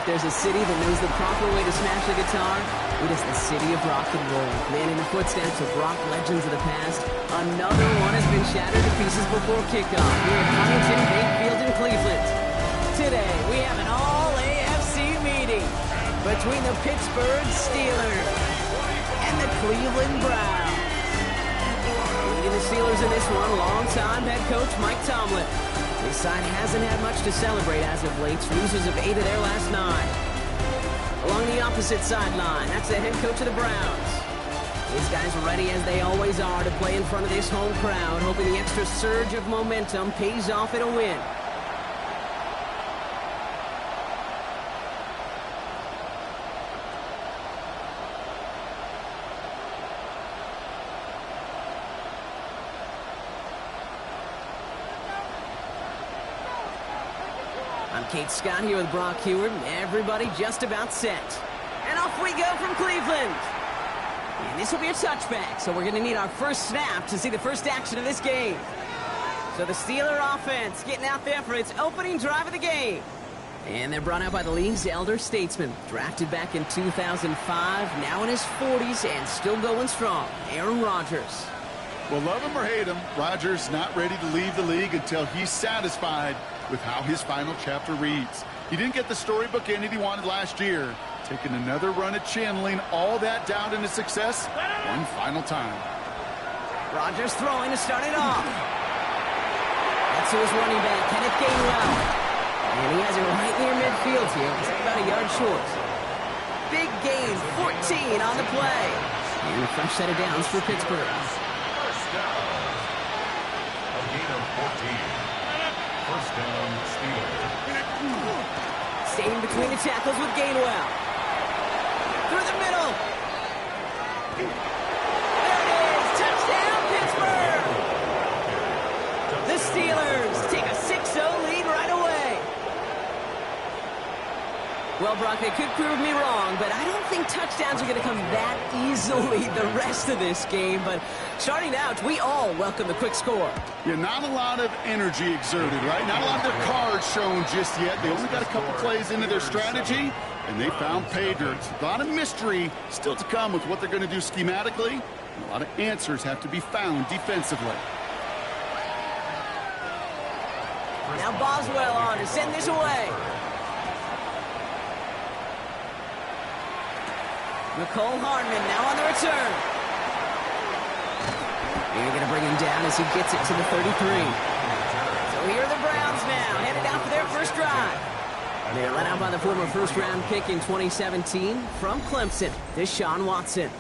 if there's a city that knows the proper way to smash a guitar, it is the city of rock and roll. Man, in the footsteps of rock legends of the past, another one has been shattered to pieces before kickoff here at Huntington Bank Field in Cleveland. Today, we have an all-AFC meeting between the Pittsburgh Steelers and the Cleveland Browns. Leading the Steelers in this one, longtime head coach Mike Tomlin. His side hasn't had much to celebrate as of late, losers of 8 of their last 9. Along the opposite sideline, that's the head coach of the Browns. These guys are ready as they always are to play in front of this home crowd, hoping the extra surge of momentum pays off in a win. I'm Kate Scott here with Brock Heward. Everybody just about set. And off we go from Cleveland. And this will be a touchback, so we're going to need our first snap to see the first action of this game. So the Steeler offense getting out there for its opening drive of the game. And they're brought out by the league's elder statesman. Drafted back in 2005, now in his 40s and still going strong. Aaron Rodgers. Well, love him or hate him, Rodgers not ready to leave the league until he's satisfied with how his final chapter reads. He didn't get the storybook ending he wanted last year. Taking another run at channeling all that down into success one final time. Rodgers throwing to start it off. That's to his running back, Kenneth Gainwell. And he has it right near midfield here. It's about a yard short. Big gain, 14 on the play. And a fresh set of downs for Pittsburgh. First down. A gain of 14. First down, Steelers. Staying between the tackles with Gainwell. Through the middle. There it is. Touchdown, Pittsburgh. The Steelers take a 6-0 lead right away. Well, Brock, they could prove me wrong, but I don't think touchdowns are going to come that easily the rest of this game. But starting out, we all welcome the quick score. Yeah, not a lot of energy exerted, right? Not a lot of their cards shown just yet. They only got a couple plays into their strategy, and they found pay dirt. A lot of mystery still to come with what they're going to do schematically. And a lot of answers have to be found defensively. Now Boswell on to send this away. Nicole Hardman now on the return. They're going to bring him down as he gets it to the 33. So here are the Browns now, headed out for their first drive. They're led out by the former first-round pick in 2017 from Clemson, Deshaun Watson.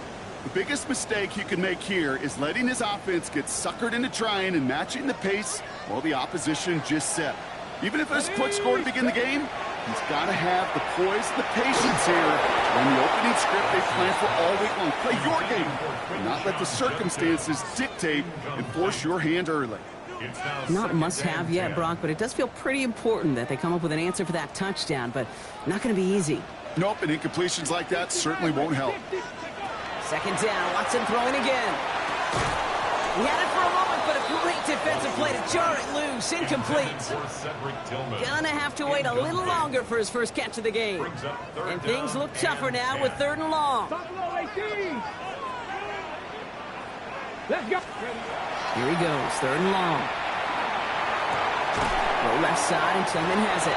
The biggest mistake you can make here is letting his offense get suckered into trying and matching the pace while the opposition just set. Even if there's a quick score to begin the game, he's got to have the poise and the patience here on the opening script they plan for all week long. Play your game and not let the circumstances dictate and force your hand early. Not must-have yet, Brock, but it does feel pretty important that they come up with an answer for that touchdown, but not going to be easy. Nope, and incompletions like that certainly won't help. Second down, Watson throwing again. He had it for a moment, but a great defensive play to jar it loose. Incomplete. Gonna have to wait a little longer for his first catch of the game. And things look tougher now with 3rd and long. Let's go. Here he goes, 3rd and long. Go left side, and Tillman has it.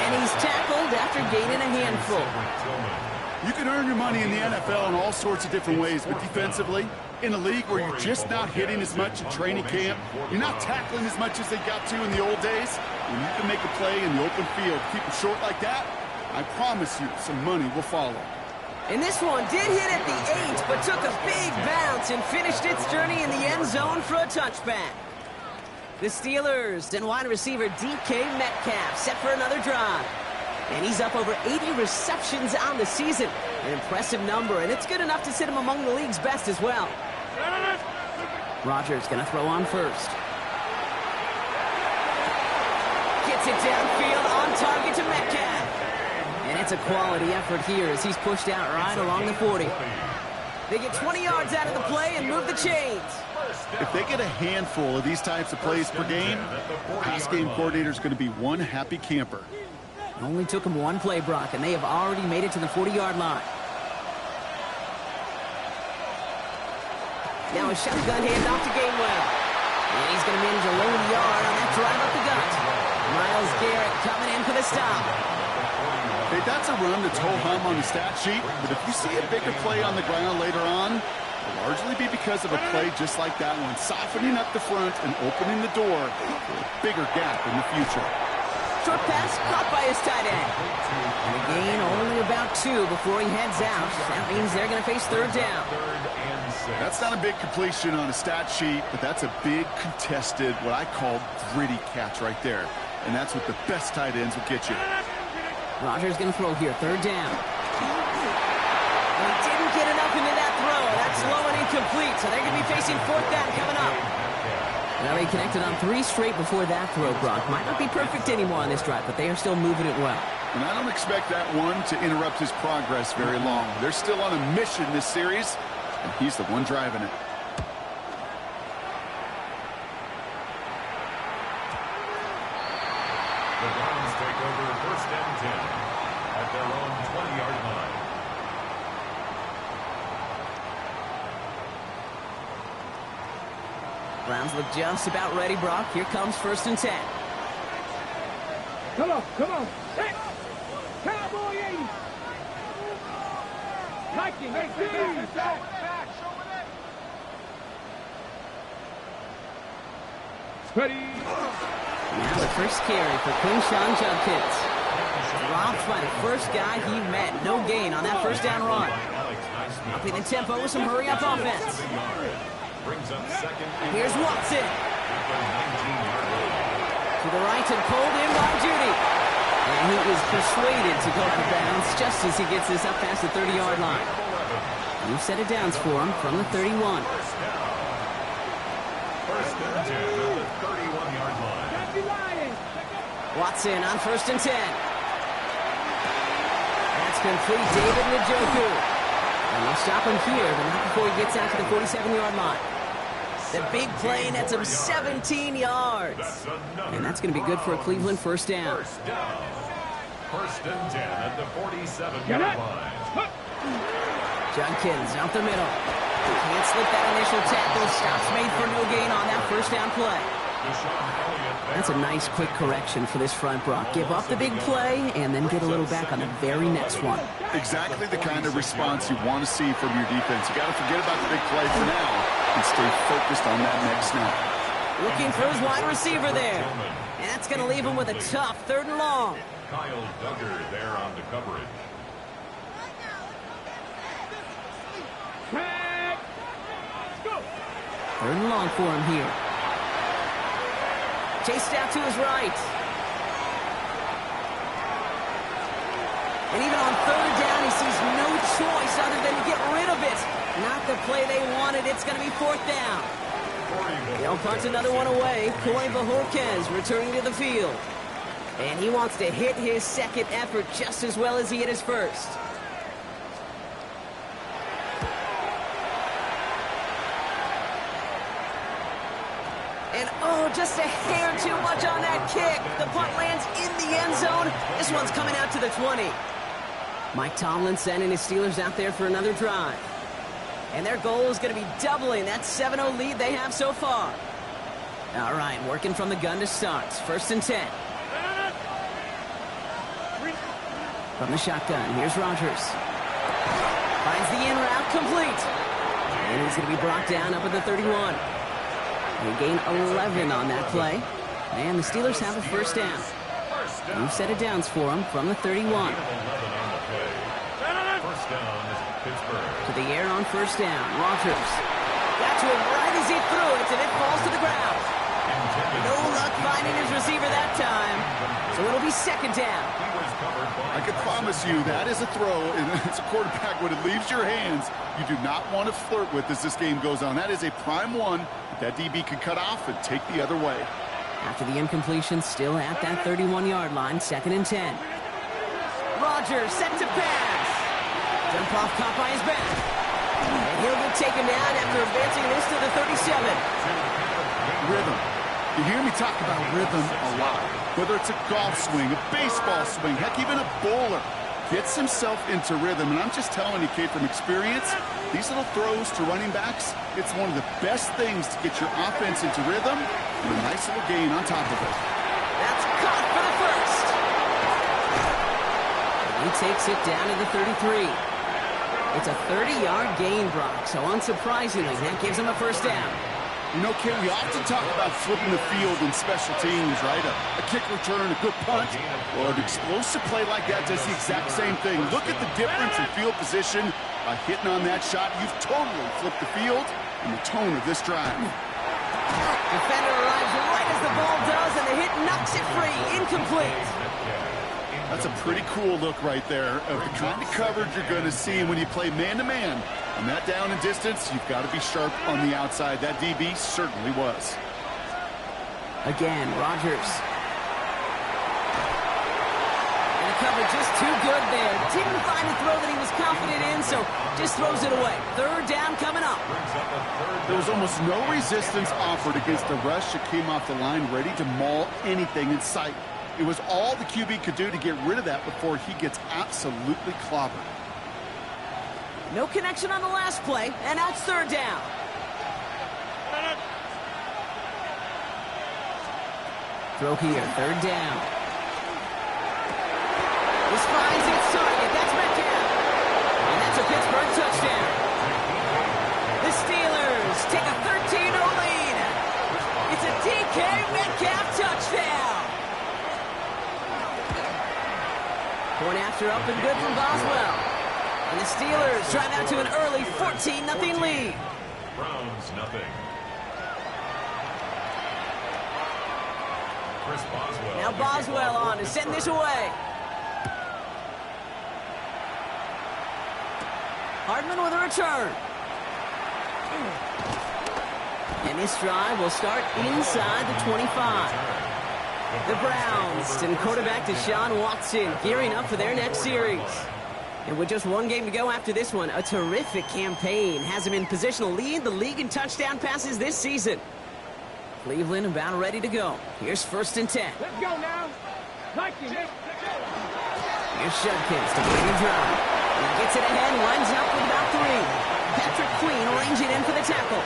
And he's tackled after gaining a handful. You can earn your money in the NFL in all sorts of different ways, but defensively, in a league where you're just not hitting as much at training camp, you're not tackling as much as they got to in the old days, when you can make a play in the open field, keep it short like that, I promise you some money will follow. And this one did hit at the 8, but took a big bounce and finished its journey in the end zone for a touchback. The Steelers and wide receiver DK Metcalf set for another drive. And he's up over 80 receptions on the season. An impressive number, and it's good enough to sit him among the league's best as well. Rodgers going to throw on first. Gets it downfield on target to Metcalf. And it's a quality effort here as he's pushed out right along the 40. They get 20 yards out of the play and move the chains. If they get a handful of these types of plays per game, the pass game coordinator is going to be one happy camper. Only took him one play, Brock, and they have already made it to the 40-yard line. Now a shotgun handoff to Gainwell. And he's going to manage a low yard on that drive up the gut. Myles Garrett coming in for the stop. Hey, that's a run that's ho-hum on the stat sheet, but if you see a bigger play on the ground later on, it'll largely be because of a play just like that one, softening up the front and opening the door for a bigger gap in the future. Short pass caught by his tight end. And a gain only about 2 before he heads out. That means they're going to face third down. That's not a big completion on a stat sheet, but that's a big contested, what I call gritty catch right there. And that's what the best tight ends will get you. Rodgers going to throw here, third down. He didn't get enough into that throw. That's low and incomplete, so they're going to be facing fourth down coming up. Now they connected on 3 straight before that throw, Brock. Might not be perfect anymore on this drive, but they are still moving it well. And I don't expect that one to interrupt his progress very long. They're still on a mission this series, and he's the one driving it. The Browns take over first and 10 at their own 20-yard line. Browns look just about ready, Brock. Here comes first and 10. Come on, come on. Hey, Cowboy 80. Nike, Ready. Now the first carry for Quinshon Judkins. Robbed by the first guy he met. No gain on that first down run. Upping the tempo with some hurry-up offense. Here's Watson. To the right and pulled in by Judy. And he is persuaded to go out of bounds just as he gets this up past the 30-yard line. New set of downs for him from the 31. First and 10 at the 31-yard line. Watson on first and 10. That's complete. David Njoku. And they'll stop him here, but not before he gets out to the 47-yard line. The big play nets him 17 yards. And that's going to be good for a Cleveland first down. First down. First and 10 at the 47-yard line. Judkins out the middle. Can't slip that initial tackle. Stops made for no gain on that first down play. That's a nice quick correction for this front, Brock. Give up the big play and then get a little back on the very next one. Exactly the kind of response you want to see from your defense. You got to forget about the big play for now and stay focused on that next snap. Looking for his wide receiver there. And that's going to leave him with a tough third and long. Kyle Duggar there on the coverage. Third and long for him here. Chased out to his right. And even on third down, he sees no choice other than to get rid of it. Not the play they wanted. It's going to be fourth down. They'll punt another one away. Corey Bojorquez returning to the field. And he wants to hit his second effort just as well as he hit his first. And oh, just a hair too much on that kick. The punt lands in the end zone. This one's coming out to the 20. Mike Tomlin sending his Steelers out there for another drive. And their goal is going to be doubling that 7-0 lead they have so far. All right, working from the gun to start. First and 10. From the shotgun, here's Rodgers. Finds the in route complete. And he's going to be brought down up at the 31. They gain 11 on that play. And the Steelers have a first down. New set of downs for them from the 31. First down is Pittsburgh. To the air on first down. Rodgers. Got to him right as he threw it, and it falls to the ground. No luck finding his receiver that time. So it'll be second down. I can promise you that is a throw, and as a quarterback, when it leaves your hands, you do not want to flirt with as this game goes on. That is a prime one that DB can cut off and take the other way. After the incompletion, still at that 31-yard line, second and 10. Rodgers set to pass. Jump off caught by his back. And he'll get taken down after advancing this to the 37. Rhythm. You hear me talk about rhythm a lot. Whether it's a golf swing, a baseball swing, heck, even a bowler gets himself into rhythm. And I'm just telling you, Kate, from experience, these little throws to running backs, it's one of the best things to get your offense into rhythm and a nice little gain on top of it. That's caught for the first. He takes it down to the 33. It's a 30-yard gain, Brock, so unsurprisingly, that gives him a first down. You know, Ken, we often talk about flipping the field in special teams, right? A kick return, a good punt. Well, an explosive play like that does the exact same thing. Look at the difference in field position. By hitting on that shot, you've totally flipped the field and the tone of this drive. Defender arrives right as the ball does, and the hit knocks it free. Incomplete. That's a pretty cool look right there of the kind of coverage you're going to see when you play man-to-man. On that down and distance, you've got to be sharp on the outside. That DB certainly was. Again, Rodgers. And the cover just too good there. Didn't find a throw that he was confident in, so just throws it away. Third down coming up. There was almost no resistance offered against the rush that came off the line, ready to maul anything in sight. It was all the QB could do to get rid of that before he gets absolutely clobbered. No connection on the last play, and now it's third down. Throw here, third down. This finds its target. That's Metcalf. And that's a Pittsburgh touchdown. The Steelers take a 13-0 lead. It's a DK Metcalf touchdown. Point after up and good from Boswell. And the Steelers drive out to an early 14-0 lead. Browns nothing. Chris Boswell. Now Boswell on to send this away. Hardman with a return. And this drive will start inside the 25. The Browns and quarterback Deshaun Watson gearing up for their next series. And with just one game to go after this one, a terrific campaign has him in position to lead the league in touchdown passes this season. Cleveland about ready to go. Here's 1st and 10. Let's go now. Vikings. Here's Judkins to begin the drive. And he gets it ahead, lines up with about 3. Patrick Queen ranging in for the tackle.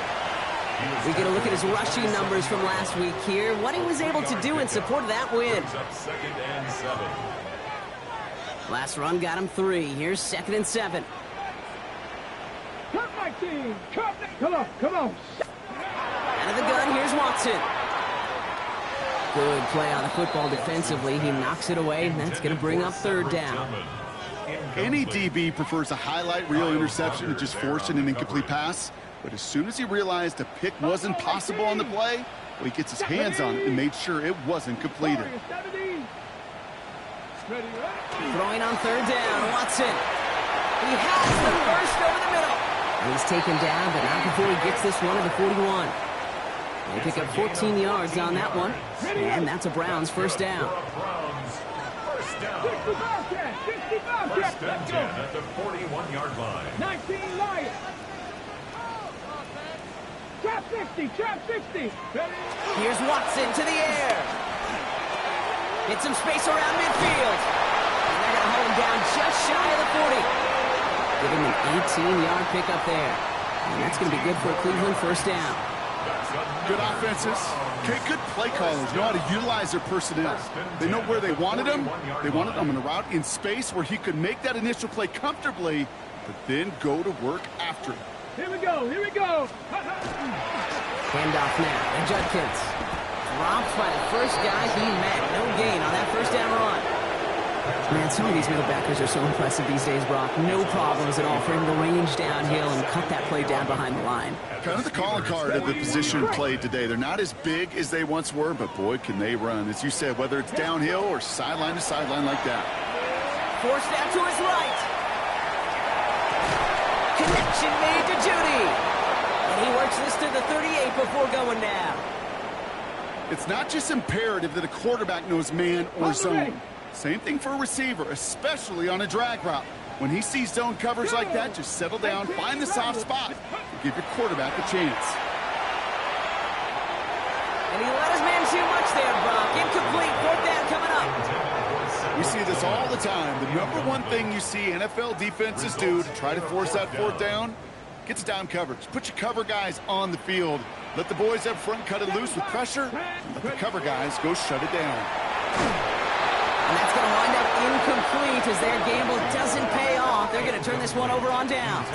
We get a look at his rushing numbers from last week here. What he was able to do in support of that win. Second and 7. Last run got him 3. Here's 2nd and 7. Cut my team. Cut. Come on. Come on. Out of the gun, here's Watson. Good play on the football defensively. He knocks it away, and that's going to bring up 3rd down. Any DB prefers a highlight reel interception to just forcing an incomplete pass. But as soon as he realized a pick wasn't possible on the play, well, he gets his hands on it and made sure it wasn't completed. Throwing on 3rd down, Watson. He has the first over the middle. And he's taken down, but not before he gets this one to the 41. They pick up 14 yards on that one, and that's a Browns first down. First and 10 at the 41-yard line. 19 Lions. Trap 60, trap 60. Here's Watson to the air. Hit some space around midfield. And they're going to hold him down just shy of the 40. Give him an 18-yard pickup there. And that's going to be good for a Cleveland first down. Good offenses. Okay, good play callers know how to utilize their personnel. They know where they wanted him. They wanted him in a route in space where he could make that initial play comfortably, but then go to work after it. Here we go, here we go. Handoff now, and Judkins drops by the first guy he met. No gain on that first down run. Man, some of these middle backers are so impressive these days, Brock. No problems at all for him to range downhill and cut that play down behind the line. Kind of the calling card of the position played today. They're not as big as they once were, but boy, can they run. As you said, whether it's downhill or sideline to sideline like that. Forced out to his right. Connection made to Judy. And he works this to the 38 before going down. It's not just imperative that a quarterback knows man or zone. Same thing for a receiver, especially on a drag route. When he sees zone coverage like that, just settle down, find the soft spot, and give your quarterback a chance. And he let his man too much there, Brock. Incomplete. Fourth down coming up. We see this all the time. The number one thing you see NFL defenses do to try to force that fourth down, gets down coverage. Put your cover guys on the field. Let the boys up front cut it loose with pressure. Let the cover guys go shut it down. And that's going to wind up incomplete as their gamble doesn't pay off. They're going to turn this one over on downs.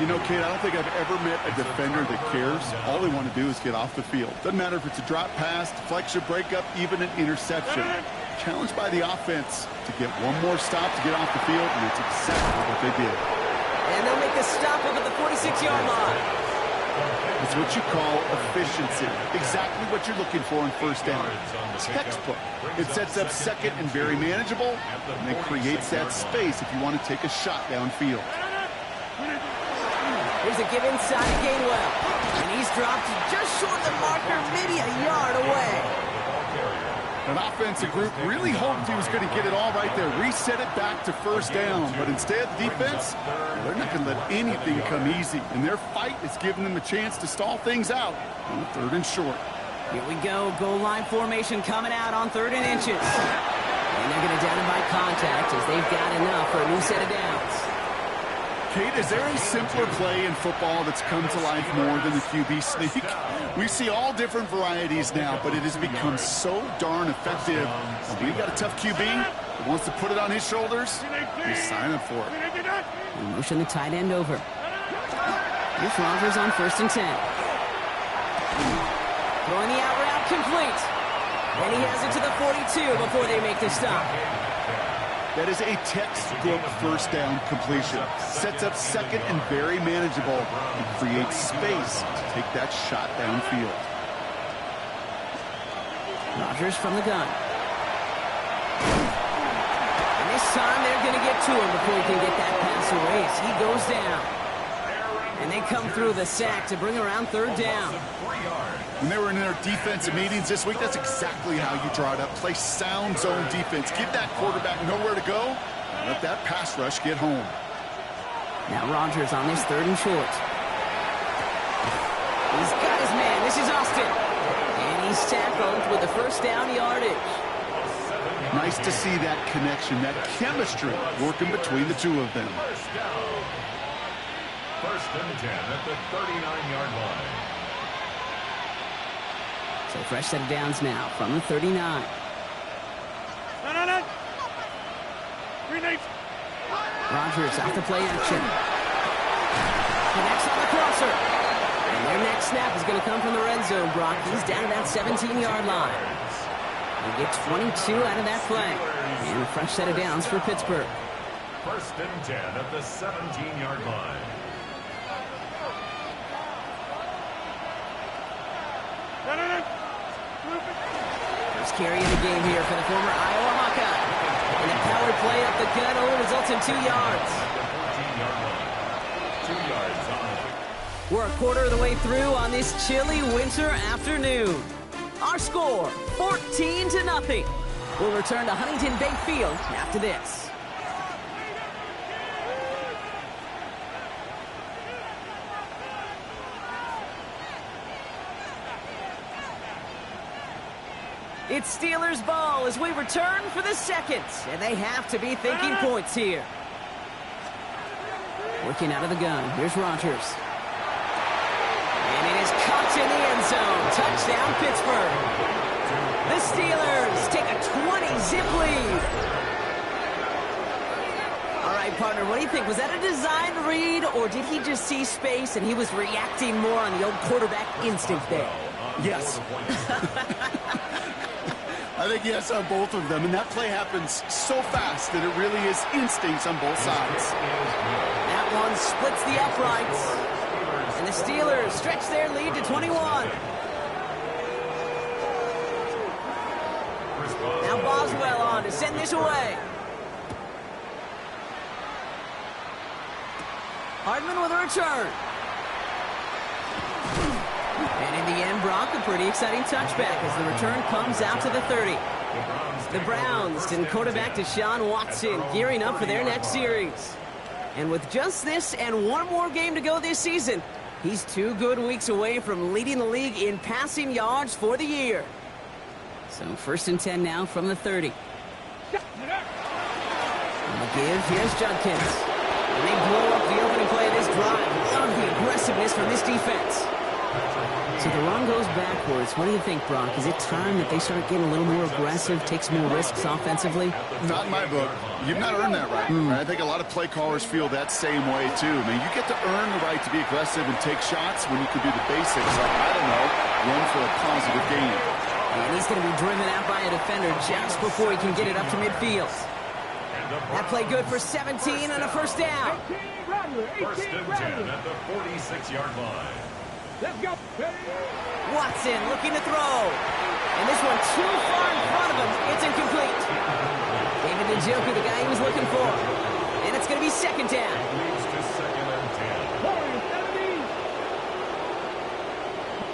You know, Kate, I don't think I've ever met a defender that cares. All they want to do is get off the field. Doesn't matter if it's a drop pass, deflection, breakup, even an interception. Challenged by the offense to get one more stop to get off the field, and it's exactly what they did. And they'll make the stop up at the 46-yard line. It's what you call efficiency. Exactly what you're looking for on first down. Textbook. It sets up second and very manageable, and it creates that space if you want to take a shot downfield. Here's a give inside to Gainwell. And he's dropped just short of the marker, maybe a yard away. An offensive group really hoped he was going to get it all right there, reset it back to first down. But instead, the defense, they're not going to let anything come easy. And their fight is giving them a chance to stall things out on third and short. Here we go. Goal line formation coming out on 3rd and inches. And they're going to down him by contact as they've got enough for a new set of downs. Kate, is there a simpler play in football that's come to life more than the QB sneak? We see all different varieties now, but it has become so darn effective. When you got a tough QB that wants to put it on his shoulders, you sign up for it. We motion the tight end over. Here's Rodgers on 1st and 10. Throwing the out route complete. And he has it to the 42 before they make the stop. That is a textbook first down completion. Sets up second and very manageable and creates space to take that shot downfield. Rodgers from the gun. And this time they're going to get to him before he can get that pass away as he goes down. And they come through the sack to bring around 3rd down. When they were in their defensive meetings this week, that's exactly how you draw it up. Play sound zone defense. Give that quarterback nowhere to go. And let that pass rush get home. Now Rodgers on this 3rd and short. He's got his man. This is Austin. And he's tackled with the first down yardage. Nice to see that connection, that chemistry working between the two of them. First and 10 at the 39-yard line. So fresh set of downs now from the 39. Rodgers out the play action. Connects on the crosser. And their next snap is going to come from the red zone, Brock. He's down to that 17-yard line. They get 22 out of that play. And a fresh set of downs for Pittsburgh. First and 10 at the 17-yard line. First carry of the game here for the former Iowa Hawkeye. And a power play up the gut only results in 2 yards. 2 yards on. We're a quarter of the way through on this chilly winter afternoon. Our score, 14-0. We'll return to Huntington Bank Field after this. It's Steelers ball as we return for the second, and they have to be thinking points here. Working out of the gun, here's Rodgers. And it is caught in the end zone. Touchdown, Pittsburgh. The Steelers take a 20-zip lead. All right, partner, what do you think? Was that a design read, or did he just see space and he was reacting more on the old quarterback instinct there? Yes. I think yes on both of them, and that play happens so fast that it really is instincts on both sides. That one splits the uprights, and the Steelers stretch their lead to 21. Now Boswell on to send this away. Hardman with a return. And in the end, Brock, a pretty exciting touchback as the return comes out to the 30. The Browns and quarterback Deshaun Watson gearing up for their next series. And with just this and one more game to go this season, He's 2 good weeks away from leading the league in passing yards for the year. So 1st and 10 now from the 30. On the give, here's Judkins. And they blow up the opening play of this drive. Love the aggressiveness from this defense. So the run goes backwards. What do you think, Brock? Is it time that they start getting a little more aggressive, take some more risks offensively? Not in my book. You've not earned that right. I think a lot of play callers feel that same way, too. I mean, you get to earn the right to be aggressive and take shots when you can do the basics. Like, I don't know, run for a positive gain. And he's going to be driven out by a defender just before he can get it up to midfield. That play good for 17 and a first down. 1st and 10 at the 46-yard line. Let's go. Watson looking to throw. And this one too far in front of him. It's incomplete. David Njoku, the guy he was looking for. And it's going to be 2nd down. Leads to 2nd and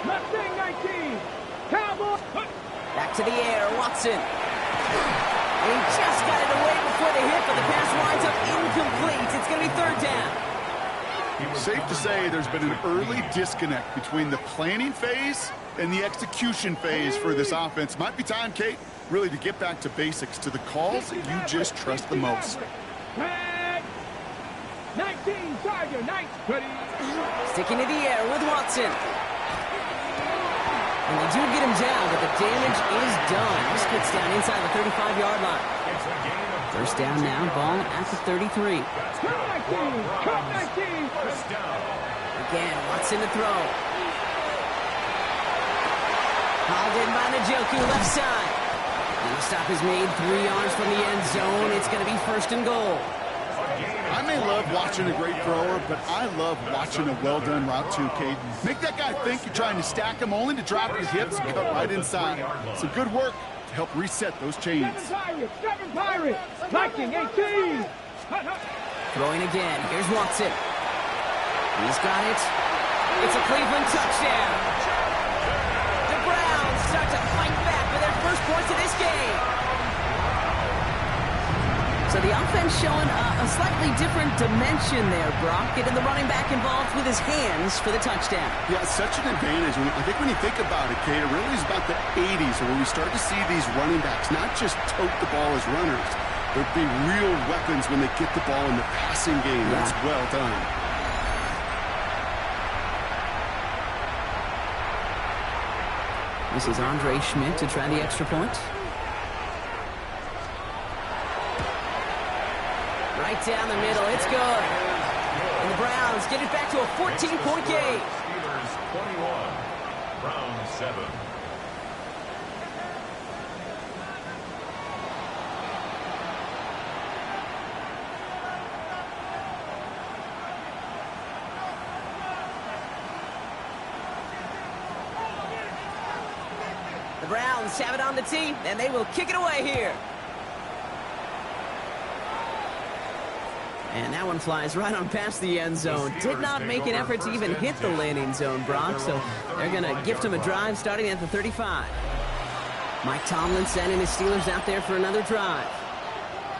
10. Mustang 19. Cowboy. Back to the air, Watson. He just got it away before the hit, but the pass winds up incomplete. It's going to be 3rd down. Safe to say there's been an early disconnect between the planning phase and the execution phase for this offense. Might be time, Kate, really to get back to basics, to the calls that you just trust the most. 19, Tiger, 9, ready. Sticking to the air with Watson. And they do get him down, but the damage is done. This gets down inside the 35-yard line. It's a gain of 1st down now, ball at the 33. Cut 19. 1st down. Again, Watson to throw. Hauled in by Njoku, left side. And the stop is made 3 yards from the end zone. It's going to be 1st and goal. I may love watching a great thrower, but I love watching a well-done route too, Kate. Make that guy think you're trying to stack him, only to drop his hips and cut right inside. Some good work to help reset those chains. 7 Pirates. Viking 18. Throwing again. Here's Watson. He's got it. It's a Cleveland touchdown. The Browns start to fight back for their first points of this game. So the offense showing a slightly different dimension there, Brock. Getting the running back involved with his hands for the touchdown. Yeah, such an advantage. I think when you think about it, Kate, it really is about the 80s where we start to see these running backs not just tote the ball as runners, but be real weapons when they get the ball in the passing game. Yeah. That's well done. This is Andre Schmidt to try the extra point. Right down the middle. It's good. And the Browns get it back to a 14-point game. Steelers 21. Browns 7. The Browns have it on the tee, and they will kick it away here. And that one flies right on past the end zone. Did not make an effort to even hit the landing zone, Brock, so they're going to gift him a drive starting at the 35. Mike Tomlin sending his Steelers out there for another drive.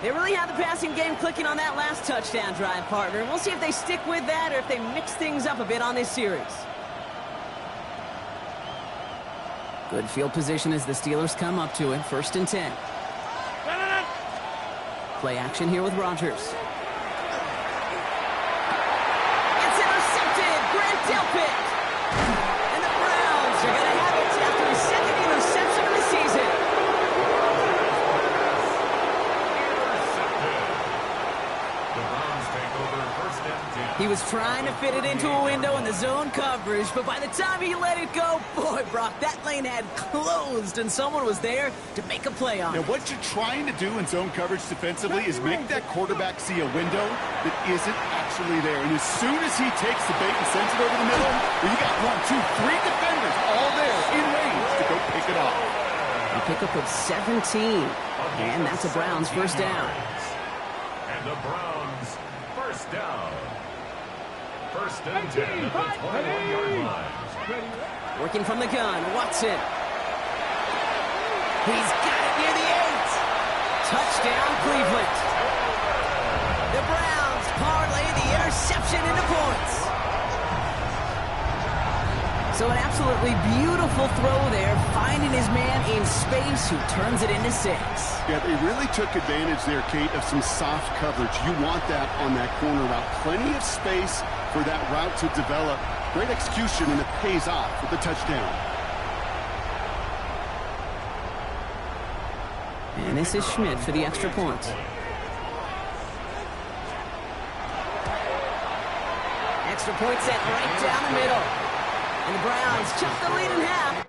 They really have the passing game clicking on that last touchdown drive, partner. We'll see if they stick with that or if they mix things up a bit on this series. Good field position as the Steelers come up to it. 1st and 10. Play action here with Rodgers. Delpit. And the Browns are going to have it after his 2nd interception of the season. The Browns take over 1st and 10. He was trying to fit it into a window in the zone coverage, but by the time he let it go, boy, Brock, that lane had closed, and someone was there to make a play on it. Now, what you're trying to do in zone coverage defensively is make that quarterback see a window that isn't actually there. And as soon as he takes the bait and sends it over the middle, you got 1, 2, 3 defenders all there in range to go pick it up. A pickup of 17, and that's a Browns 1st down. And the Browns 1st down. 1st and 10 at the 21-yard line. Working from the gun, Watson. He's got it near the 8. Touchdown, Cleveland. The Browns parlay the interception into points. So an absolutely beautiful throw there, finding his man in space who turns it into 6. Yeah, they really took advantage there, Kate, of some soft coverage. You want that on that corner route. Plenty of space for that route to develop. Great execution, and it pays off with the touchdown. And this is Schmidt for the extra point. Extra point set right down the middle. And the Browns chunk the lead in half.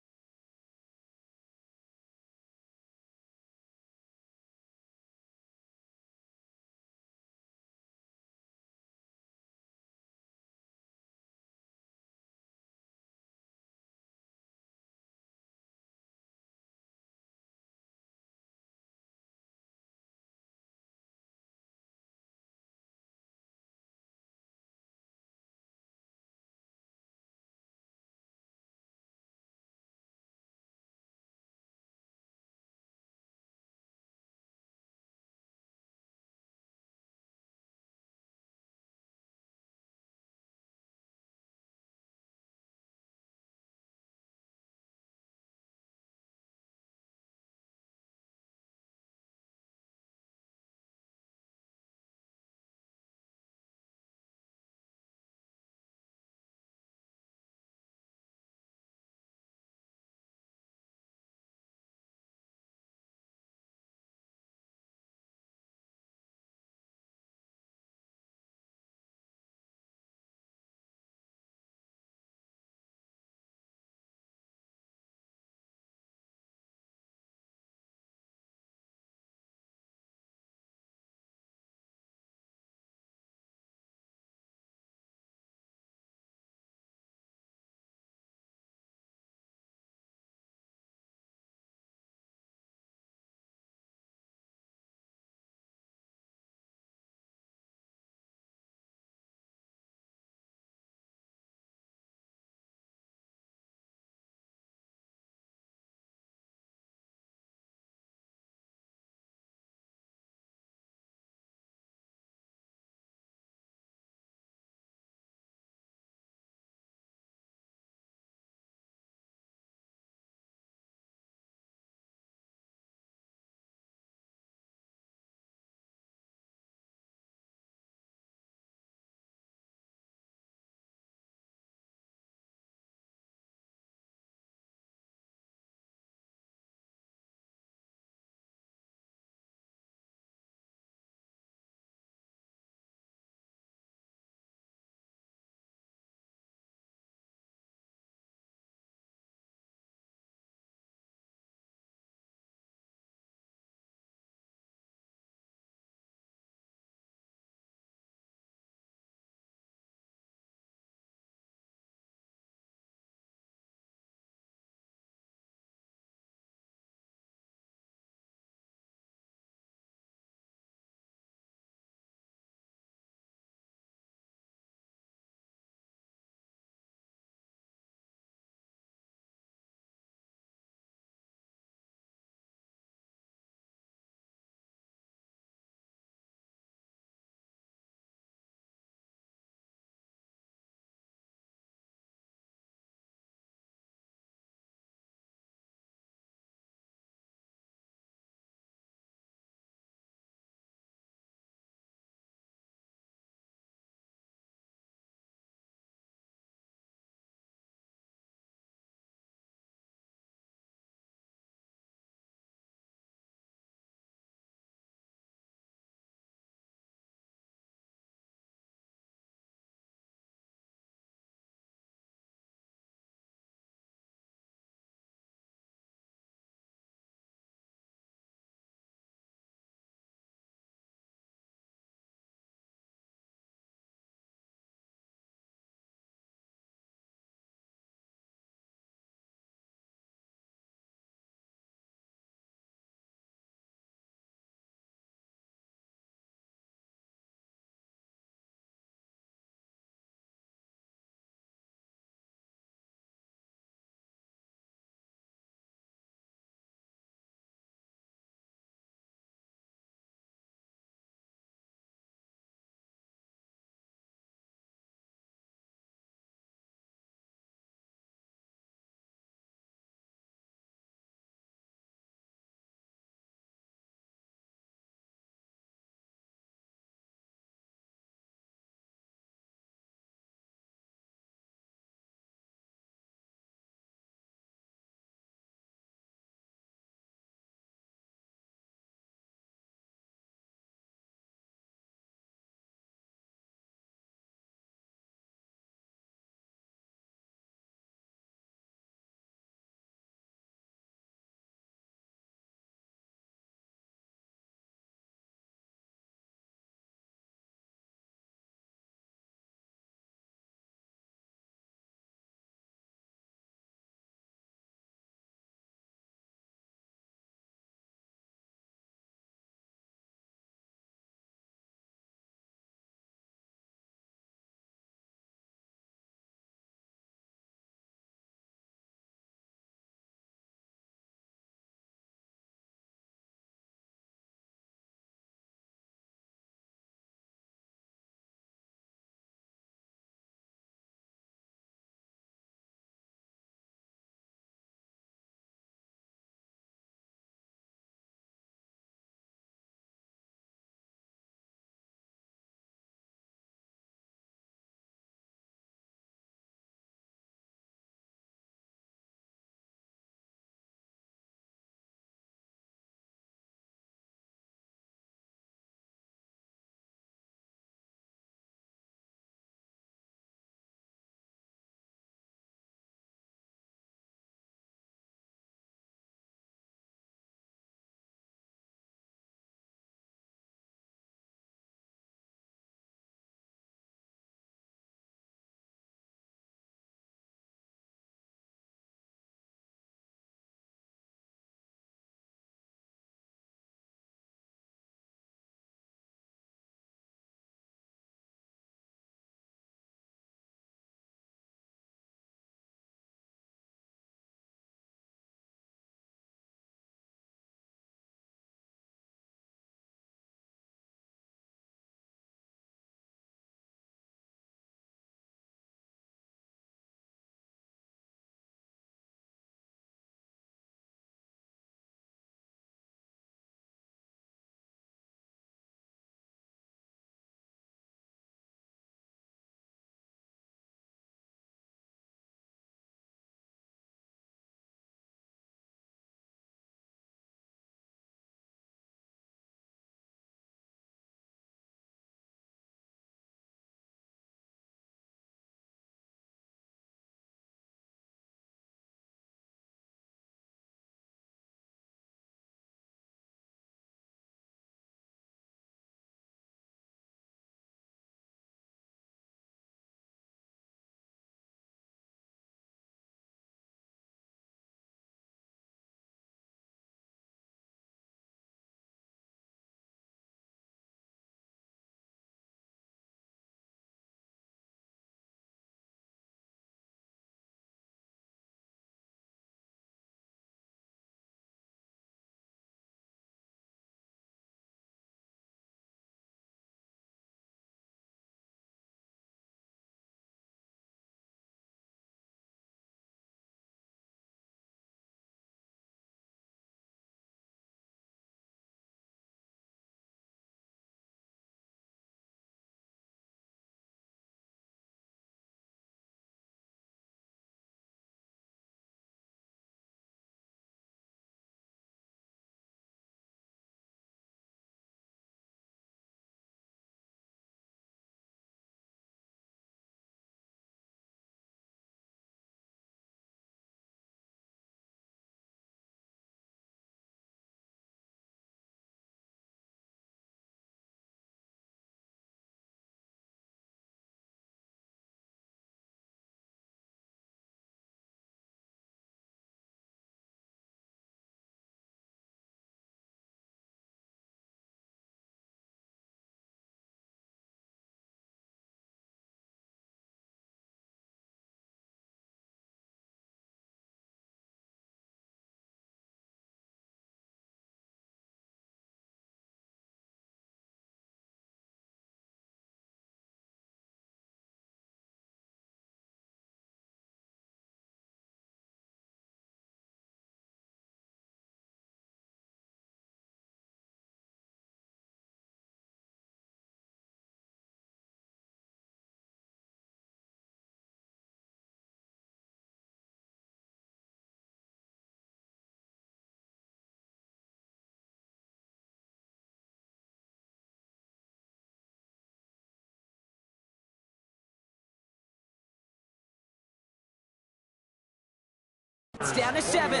It's down to 7.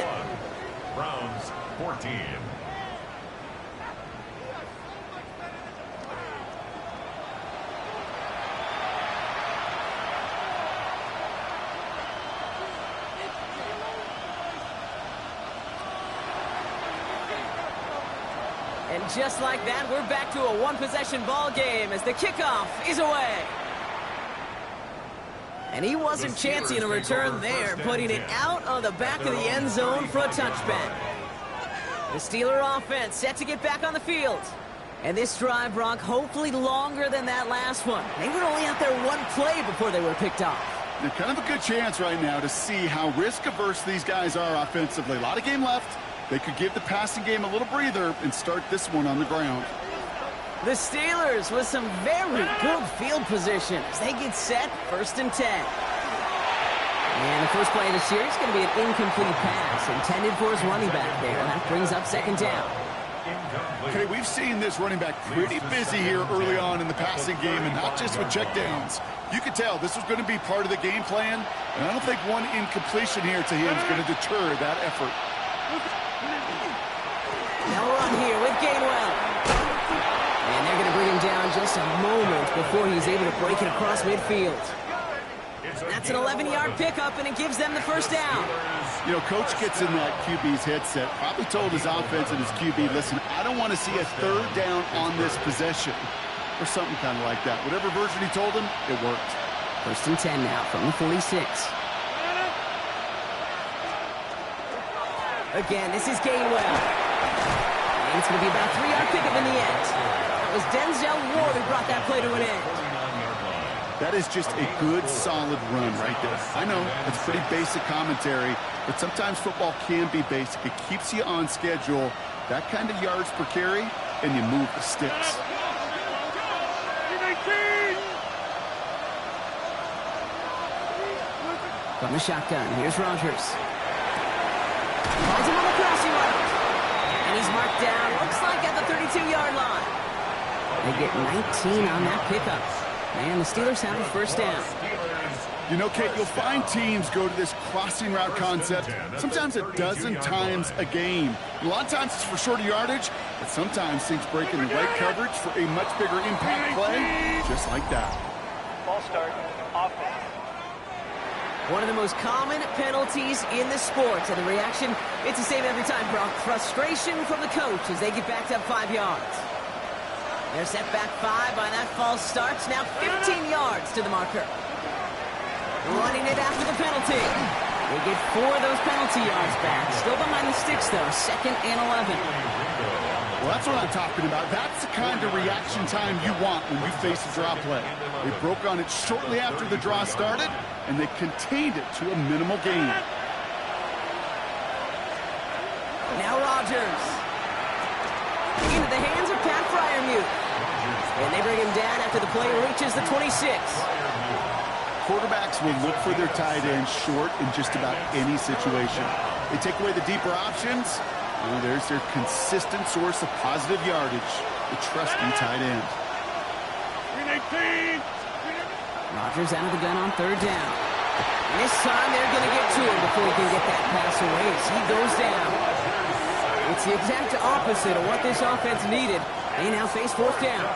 Browns 14. And just like that, we're back to a one-possession ball game as the kickoff is away. And he wasn't chancing a return there, putting it out on the back of the end zone for a touchback. The Steeler offense set to get back on the field. And this drive, Brock, hopefully longer than that last one. They were only out there one play before they were picked off. They're kind of a good chance right now to see how risk-averse these guys are offensively. A lot of game left. They could give the passing game a little breather and start this one on the ground. The Steelers with some very good field position as they get set, 1st and 10. And the first play of the series is going to be an incomplete pass intended for his running back there. And that brings up 2nd down. Okay, we've seen this running back pretty busy here early on in the passing game, and not just with checkdowns. You could tell this was going to be part of the game plan, and I don't think one incompletion here to him is going to deter that effort. Now run here with Gainwell. And they're going to bring him down just a moment before he's able to break it across midfield. That's an 11-yard pickup, and it gives them the 1st down. You know, Coach gets in that QB's headset, probably told his offense and his QB, listen, I don't want to see a 3rd down on this possession, or something kind of like that. Whatever version he told him, it worked. 1st and 10 now from the 46. Again, this is Gainwell. And it's going to be about a 3-yard pickup in the end. That was Denzel Ward who brought that play to an end. That is just a good, solid run right there. I know, it's pretty basic commentary, but sometimes football can be basic. It keeps you on schedule, that kind of yards per carry, and you move the sticks. From the shotgun, here's Rodgers. Finds him on the crossing route. And he's marked down, looks like at the 32-yard line. They get 19 on that pickup. And the Steelers have a 1st down. You know, Kate, you'll find teams go to this crossing route concept sometimes a dozen times a game. A lot of times it's for shorter yardage, but sometimes things break in the right coverage for a much bigger impact play, just like that. Ball start, offense. One of the most common penalties in the sport. And the reaction, it's the same every time, Brock. Frustration from the coach as they get backed up 5 yards. They're set back 5 by that false start. Now 15 yards to the marker. Running it after the penalty. They get 4 of those penalty yards back. Still behind the sticks, though. 2nd and 11. Well, that's what I'm talking about. That's the kind of reaction time you want when you face a draw play. They broke on it shortly after the draw started, and they contained it to a minimal gain. Now Rodgers. Into the hands of Pat Freiermuth. And they bring him down after the play reaches the 26. Quarterbacks will look for their tight end short in just about any situation. They take away the deeper options. Well, there's their consistent source of positive yardage, the trusty tight end. Rodgers out of the gun on 3rd down. And this time they're going to get to him before he can get that pass away as he goes down. It's the exact opposite of what this offense needed. They now face 4th down.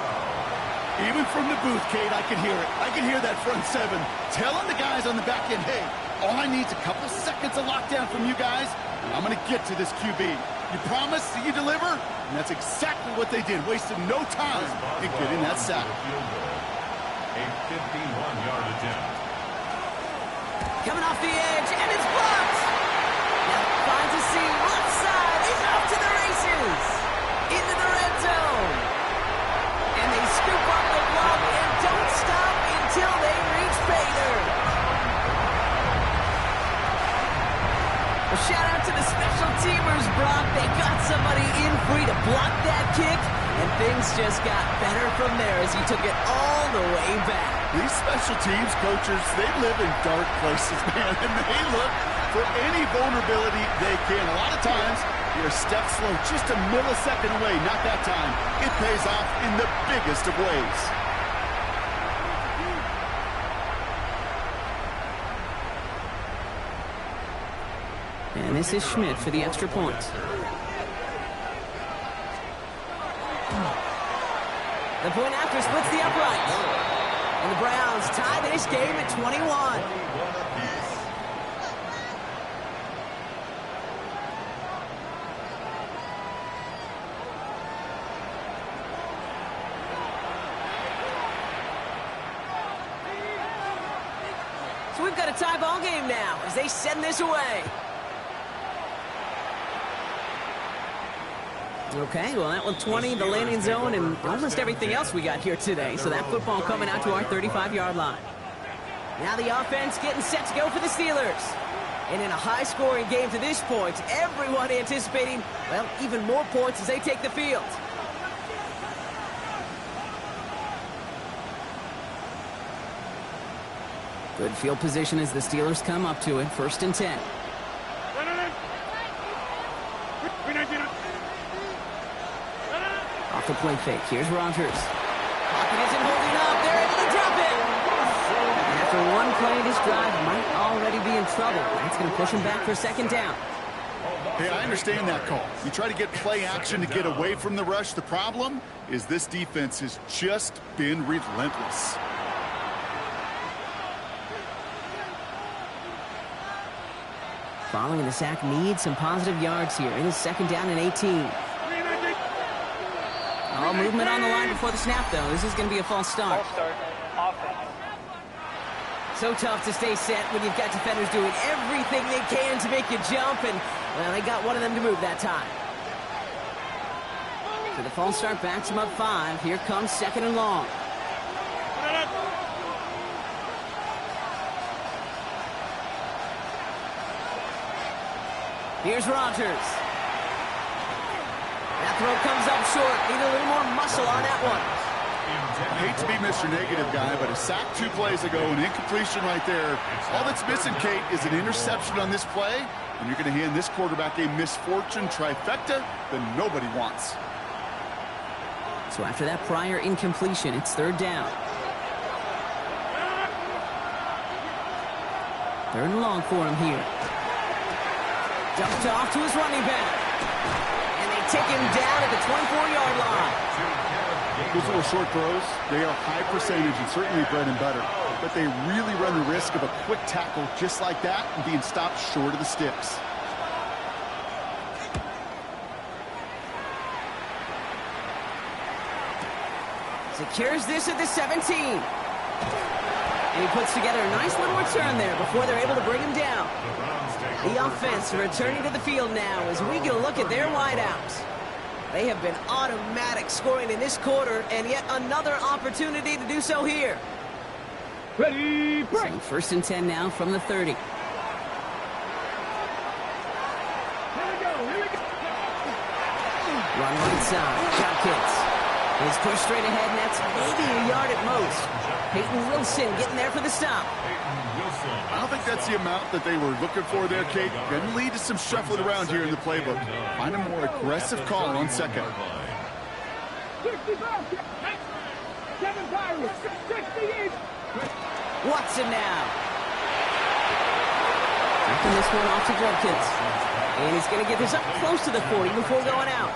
Even from the booth, Kate, I can hear it. I can hear that front 7 telling the guys on the back end, hey, all I need is a couple seconds of lockdown from you guys, and I'm going to get to this QB. You promise that you deliver? And that's exactly what they did, wasted no time in getting that sack. A 51-yard attempt. Coming off the edge, and it's blocked. Now finds a seam, left side, he's off to the races. Into the red zone. And they scoop up the block and don't stop until they reach pay dirt. A shout out to the special teamers, Brock. They got somebody in free to block that kick, and things just got better from there as he took it all the way back. These special teams coaches, they live in dark places, man, and they look for any vulnerability they can. A lot of times, you're a step slow, just a millisecond away. Not that time. It pays off in the biggest of ways. And this is Schmidt for the extra point. The point after splits the upright. And the Browns tie this game at 21. So we've got a tie ball game now as they send this away. Okay, well, that one 20, the landing zone, and almost everything else we got here today. So that football coming out to our 35-yard line. Now the offense getting set to go for the Steelers. And in a high-scoring game to this point, everyone anticipating, well, even more points as they take the field. Good field position as the Steelers come up to it. 1st and 10. Off the play fake. Here's Rodgers. Pocket isn't holding up. They're able to drop it. And after one play, this drive might already be in trouble. That's going to push him back for 2nd down. Hey, I understand that call. You try to get play action to get away from the rush. The problem is this defense has just been relentless. Following the sack needs some positive yards here. It is 2nd down and 18. All movement on the line before the snap, though. This is going to be a false start. False start. Offense. So tough to stay set when you've got defenders doing everything they can to make you jump, and, well, they got one of them to move that time. So the false start backs him up 5. Here comes 2nd and long. Here's Rodgers. That throw comes up short. Need a little more muscle on that one. I hate to be Mr. Negative guy, but a sack 2 plays ago, an incompletion right there. All that's missing, Kate, is an interception on this play, and you're going to hand this quarterback a misfortune trifecta that nobody wants. So after that prior incompletion, it's 3rd down. 3rd and long for him here. Dumped off to his running back. And they take him down at the 24-yard line. Those little short throws, they are high percentage and certainly bread and butter. But they really run the risk of a quick tackle just like that and being stopped short of the sticks. Secures this at the 17. And he puts together a nice little return there before they're able to bring him down. The offense returning to the field now as we get a look at their wideouts. They have been automatic scoring in this quarter, and yet another opportunity to do so here. Ready, break. So 1st and 10 now from the 30. Here we go. Run right side. Judkins. He's pushed straight ahead, and that's maybe a yard at most. Peyton Wilson getting there for the stop. I don't think that's the amount that they were looking for there, Kate. Going to lead to some shuffling around here in the playbook. Find a more aggressive call on 2nd. 65, 7 68. Watson now. Taking this one off to Judkins. And he's going to get this up close to the 40 before going out.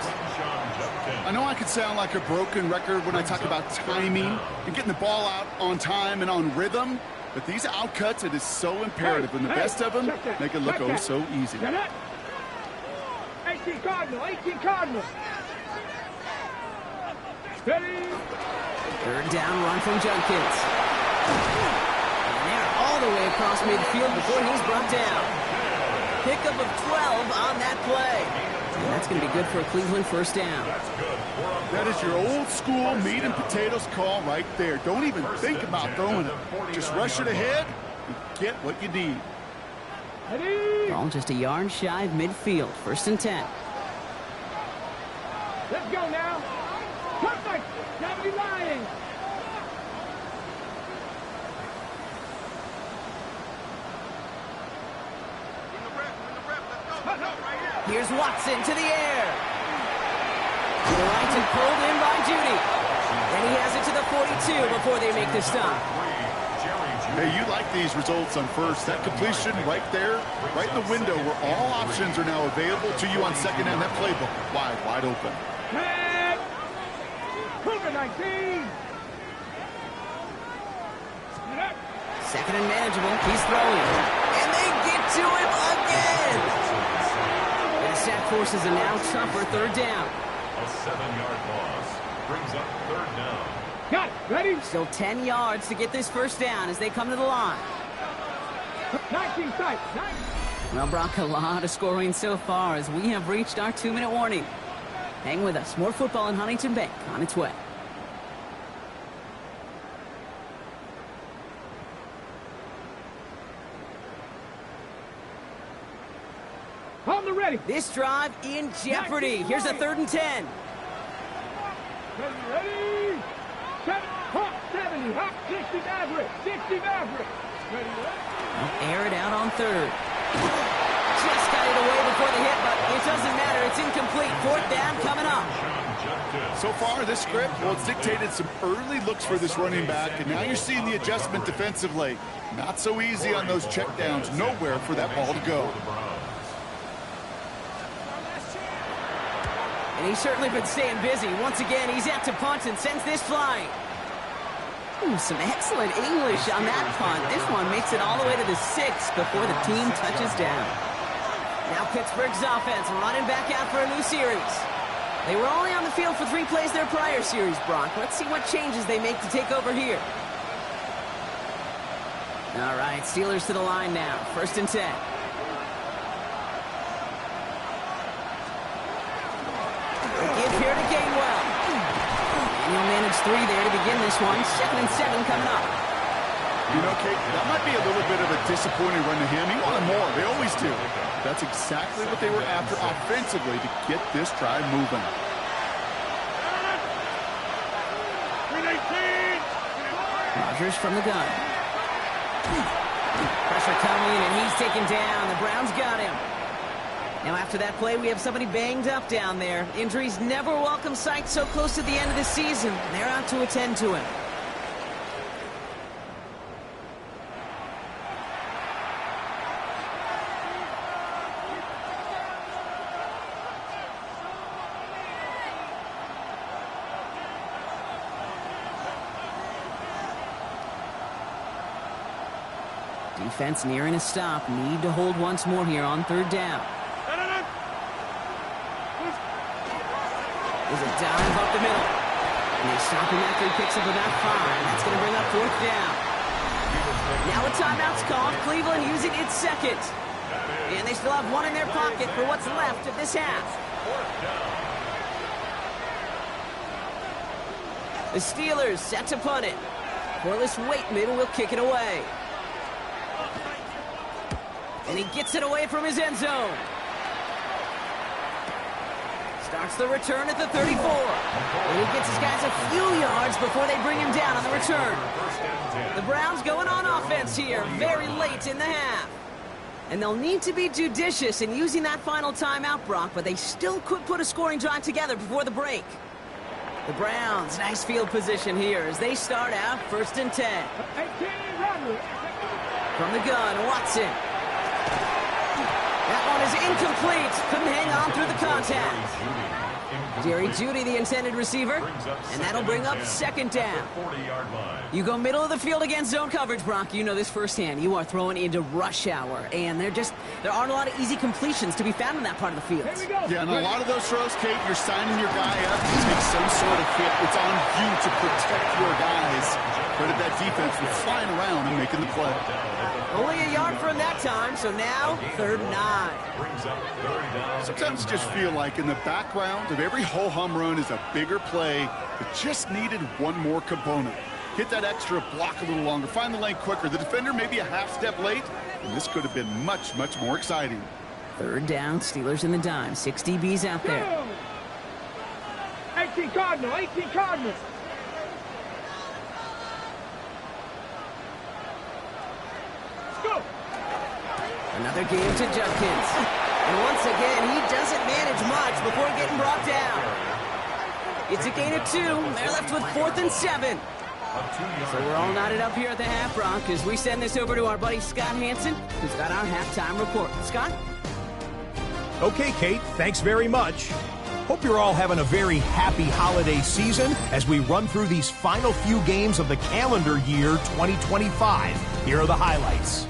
I know I could sound like a broken record when I talk about timing and getting the ball out on time and on rhythm, but these outcuts, it is so imperative, and the best of them make it look oh so easy. 18 Cardinal. Ready. 3rd down run from Judkins. And they're all the way across midfield before he's brought down. Pickup of 12 on that play. And that's going to be good for a Cleveland 1st down. That is your old school meat and potatoes call right there. Don't even think about throwing it. Just rush it ahead and get what you need. Ready. Ball just a yard shy of midfield. 1st and 10. Let's go now. Perfect. Can't be lying. Here's Watson to the air. To the right and pulled in by Judy. And he has it to the 42 before they make the stop. Hey, you like these results on first. That completion right there, right in the window where all options are now available to you on second down. That playbook wide open. Head. Cougar 19. Second and manageable. He's throwing. And they get to him again. And the sack forces a now tougher third down. A 7-yard loss brings up third down. Got it. Ready? Still 10 yards to get this first down as they come to the line. 19 sight. 9. Well, Brock, a lot of scoring so far as we have reached our 2-minute warning. Hang with us. More football in Huntington Bank on its way. On the ready. This drive in jeopardy. Here's a 3rd and 10. Ready. 70. Hop. 60 Maverick. 60 Maverick. Ready. Air it out on 3rd. Just got it away before the hit, but it doesn't matter. It's incomplete. 4th down coming up. So far, this script, well, it's dictated some early looks for this running back, and now you're seeing the adjustment defensively. Not so easy on those checkdowns. Nowhere for that ball to go. And he's certainly been staying busy. Once again, he's out to punt and sends this flying. Ooh, some excellent English on that punt. This one makes it all the way to the 6 before the team touches down. Now Pittsburgh's offense running back out for a new series. They were only on the field for 3 plays their prior series, Brock. Let's see what changes they make to take over here. All right, Steelers to the line now. 1st and 10. They give here to Gainwell. And he'll manage 3 there to begin this one. 2nd and 7 coming up. You know, Kate, that might be a little bit of a disappointing run to him. He wanted more. They always do. That's exactly what they were after offensively to get this drive moving. Rodgers from the gun. Pressure coming, and he's taken down. The Browns got him. Now after that play, we have somebody banged up down there. Injuries never a welcome sight so close to the end of the season. They're out to attend to him. Defense nearing a stop. Need to hold once more here on 3rd down. There's a dive up the middle. And they stop him after he picks up about 5. That's going to bring up 4th down. Now a timeout's called. Cleveland using its 2nd. And they still have 1 in their pocket for what's left of this half. The Steelers set to punt it. Corliss Waitman will kick it away. And he gets it away from his end zone. Starts the return at the 34. And he gets his guys a few yards before they bring him down on the return. The Browns going on offense here very late in the half. And they'll need to be judicious in using that final timeout, Brock, but they still could put a scoring drive together before the break. The Browns, nice field position here as they start out 1st and 10. From the gun, Watson. That one is incomplete. Couldn't hang on through the contact. Jerry Jeudy, the intended receiver, and that'll bring up 2nd down. You go middle of the field against zone coverage, Brock. You know this firsthand. You are throwing into rush hour, and there aren't a lot of easy completions to be found in that part of the field. Yeah, and a lot of those throws, Kate, you're signing your guy up to take some sort of hit. It's on you to protect your guys. Credit that defense for flying around and making the play. Only a yard from that time, so now 3rd and 9. Sometimes you just feel like in the background of every whole home run is a bigger play that just needed one more component. Hit that extra block a little longer, find the lane quicker. The defender maybe a half step late, and this could have been much, much more exciting. 3rd down, Steelers in the dime. 6 DBs out there. 18 Cardinal, 18 Cardinal. Another game to Judkins. And once again, he doesn't manage much before getting brought down. It's a gain of 2. They're left with 4th and 7. A 2-yard So we're all gain. knotted up here at the half, Brock, as we send this over to our buddy Scott Hansen, who's got our halftime report. Scott? Okay, Kate, thanks very much. Hope you're all having a very happy holiday season as we run through these final few games of the calendar year 2025. Here are the highlights.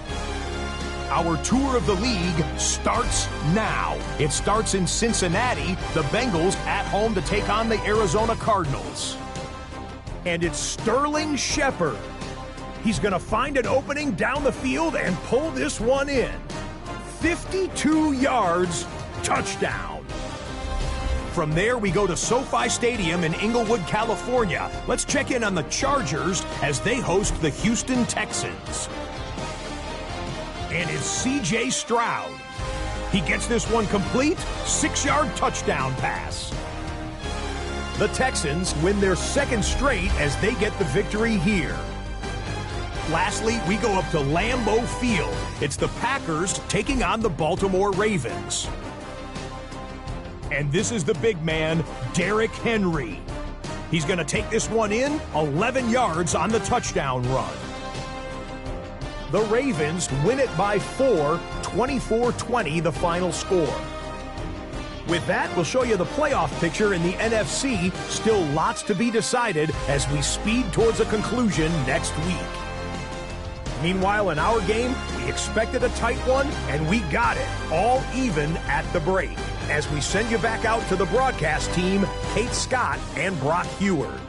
Our tour of the league starts now. It starts in Cincinnati, the Bengals at home to take on the Arizona Cardinals. And it's Sterling Shepard. He's going to find an opening down the field and pull this one in. 52 yards, touchdown. From there, we go to SoFi Stadium in Inglewood, California. Let's check in on the Chargers as they host the Houston Texans. And it's C.J. Stroud. He gets this one complete, 6-yard touchdown pass. The Texans win their second straight as they get the victory here. Lastly, we go up to Lambeau Field. It's the Packers taking on the Baltimore Ravens. And this is the big man, Derrick Henry. He's going to take this one in, 11 yards on the touchdown run. The Ravens win it by 4, 24-20 the final score. With that, we'll show you the playoff picture in the NFC. Still lots to be decided as we speed towards a conclusion next week. Meanwhile, in our game, we expected a tight one, and we got it, all even at the break. As we send you back out to the broadcast team, Kate Scott and Brock Heward.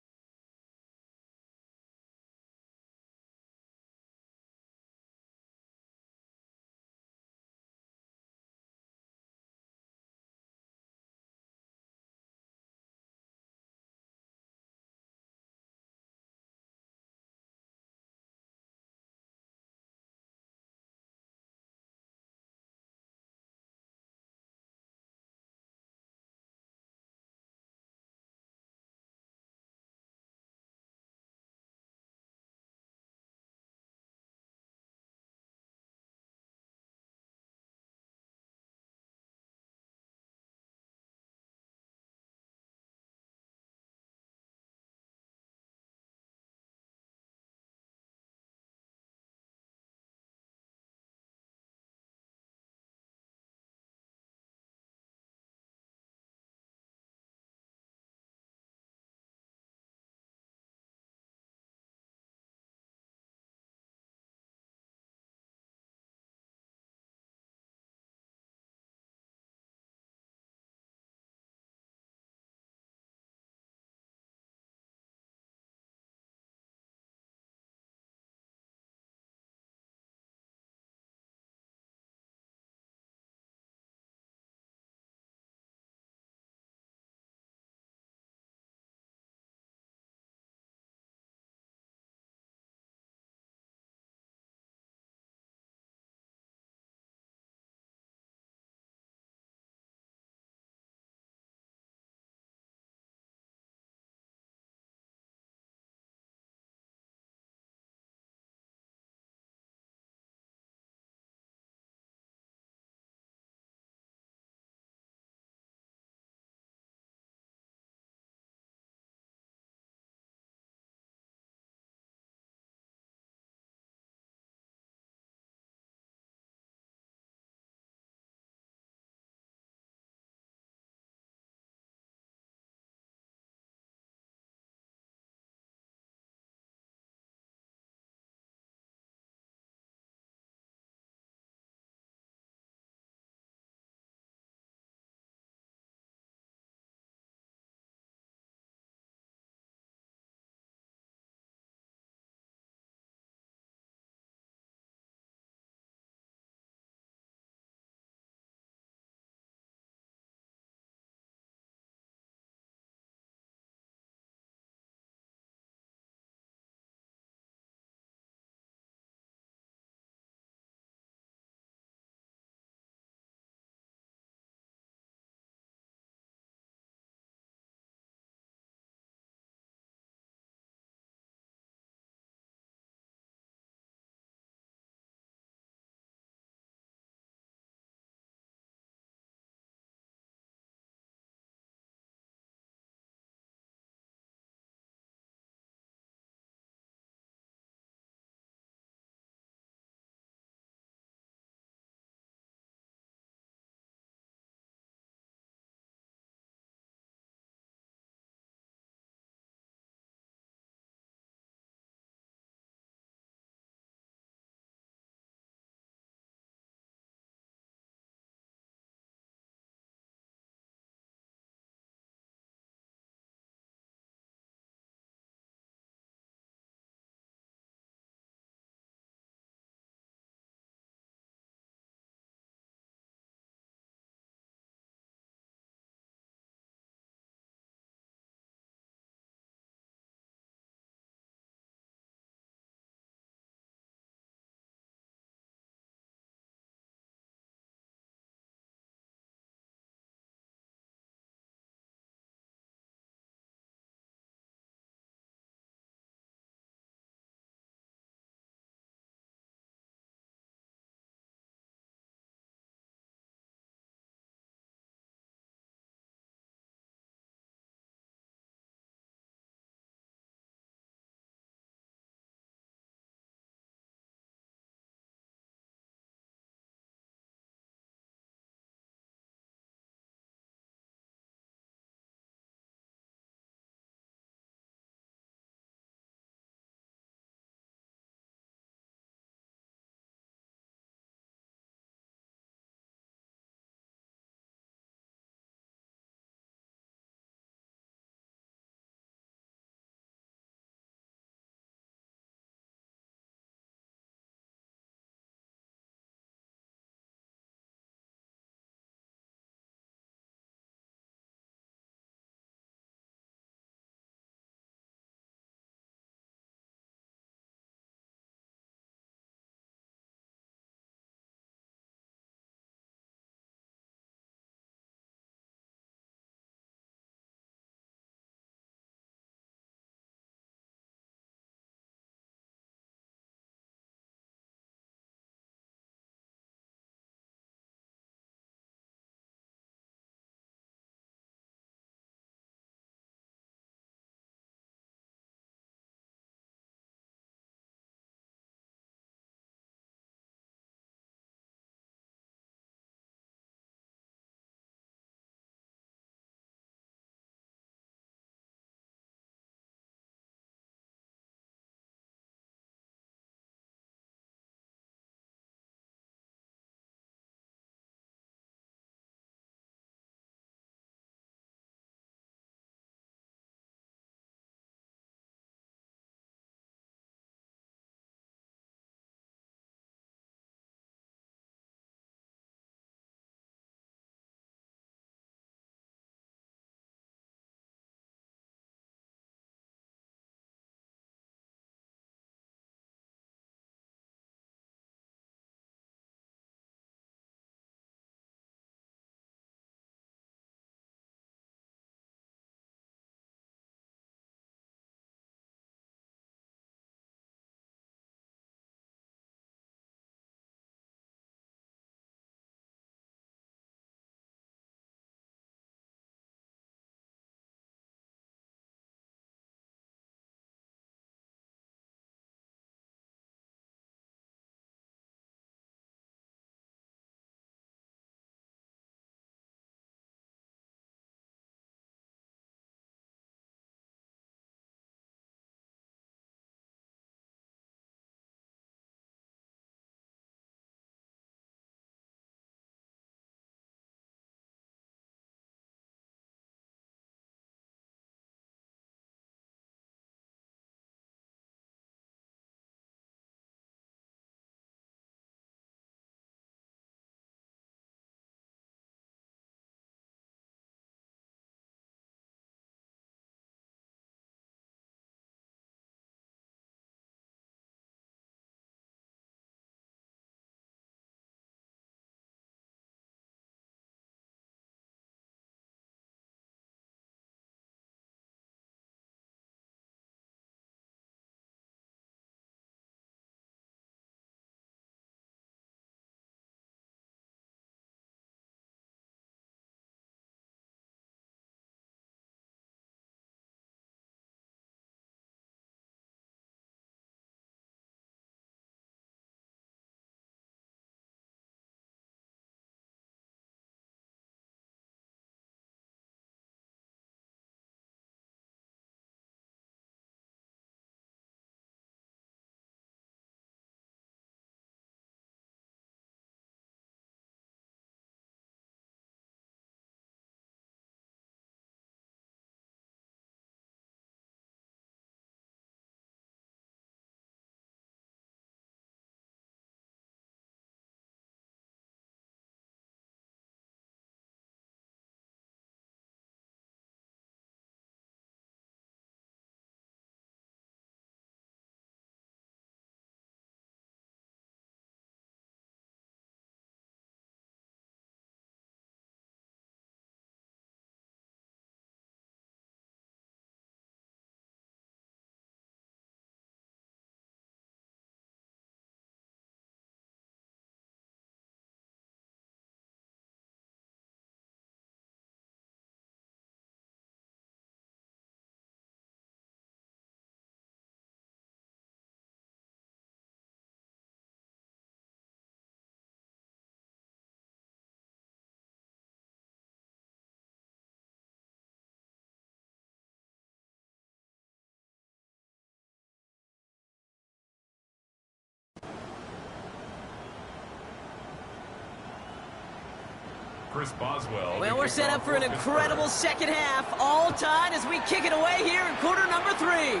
Chris Boswell. Well, we're set up for an incredible second half. All tied as we kick it away here in quarter number 3.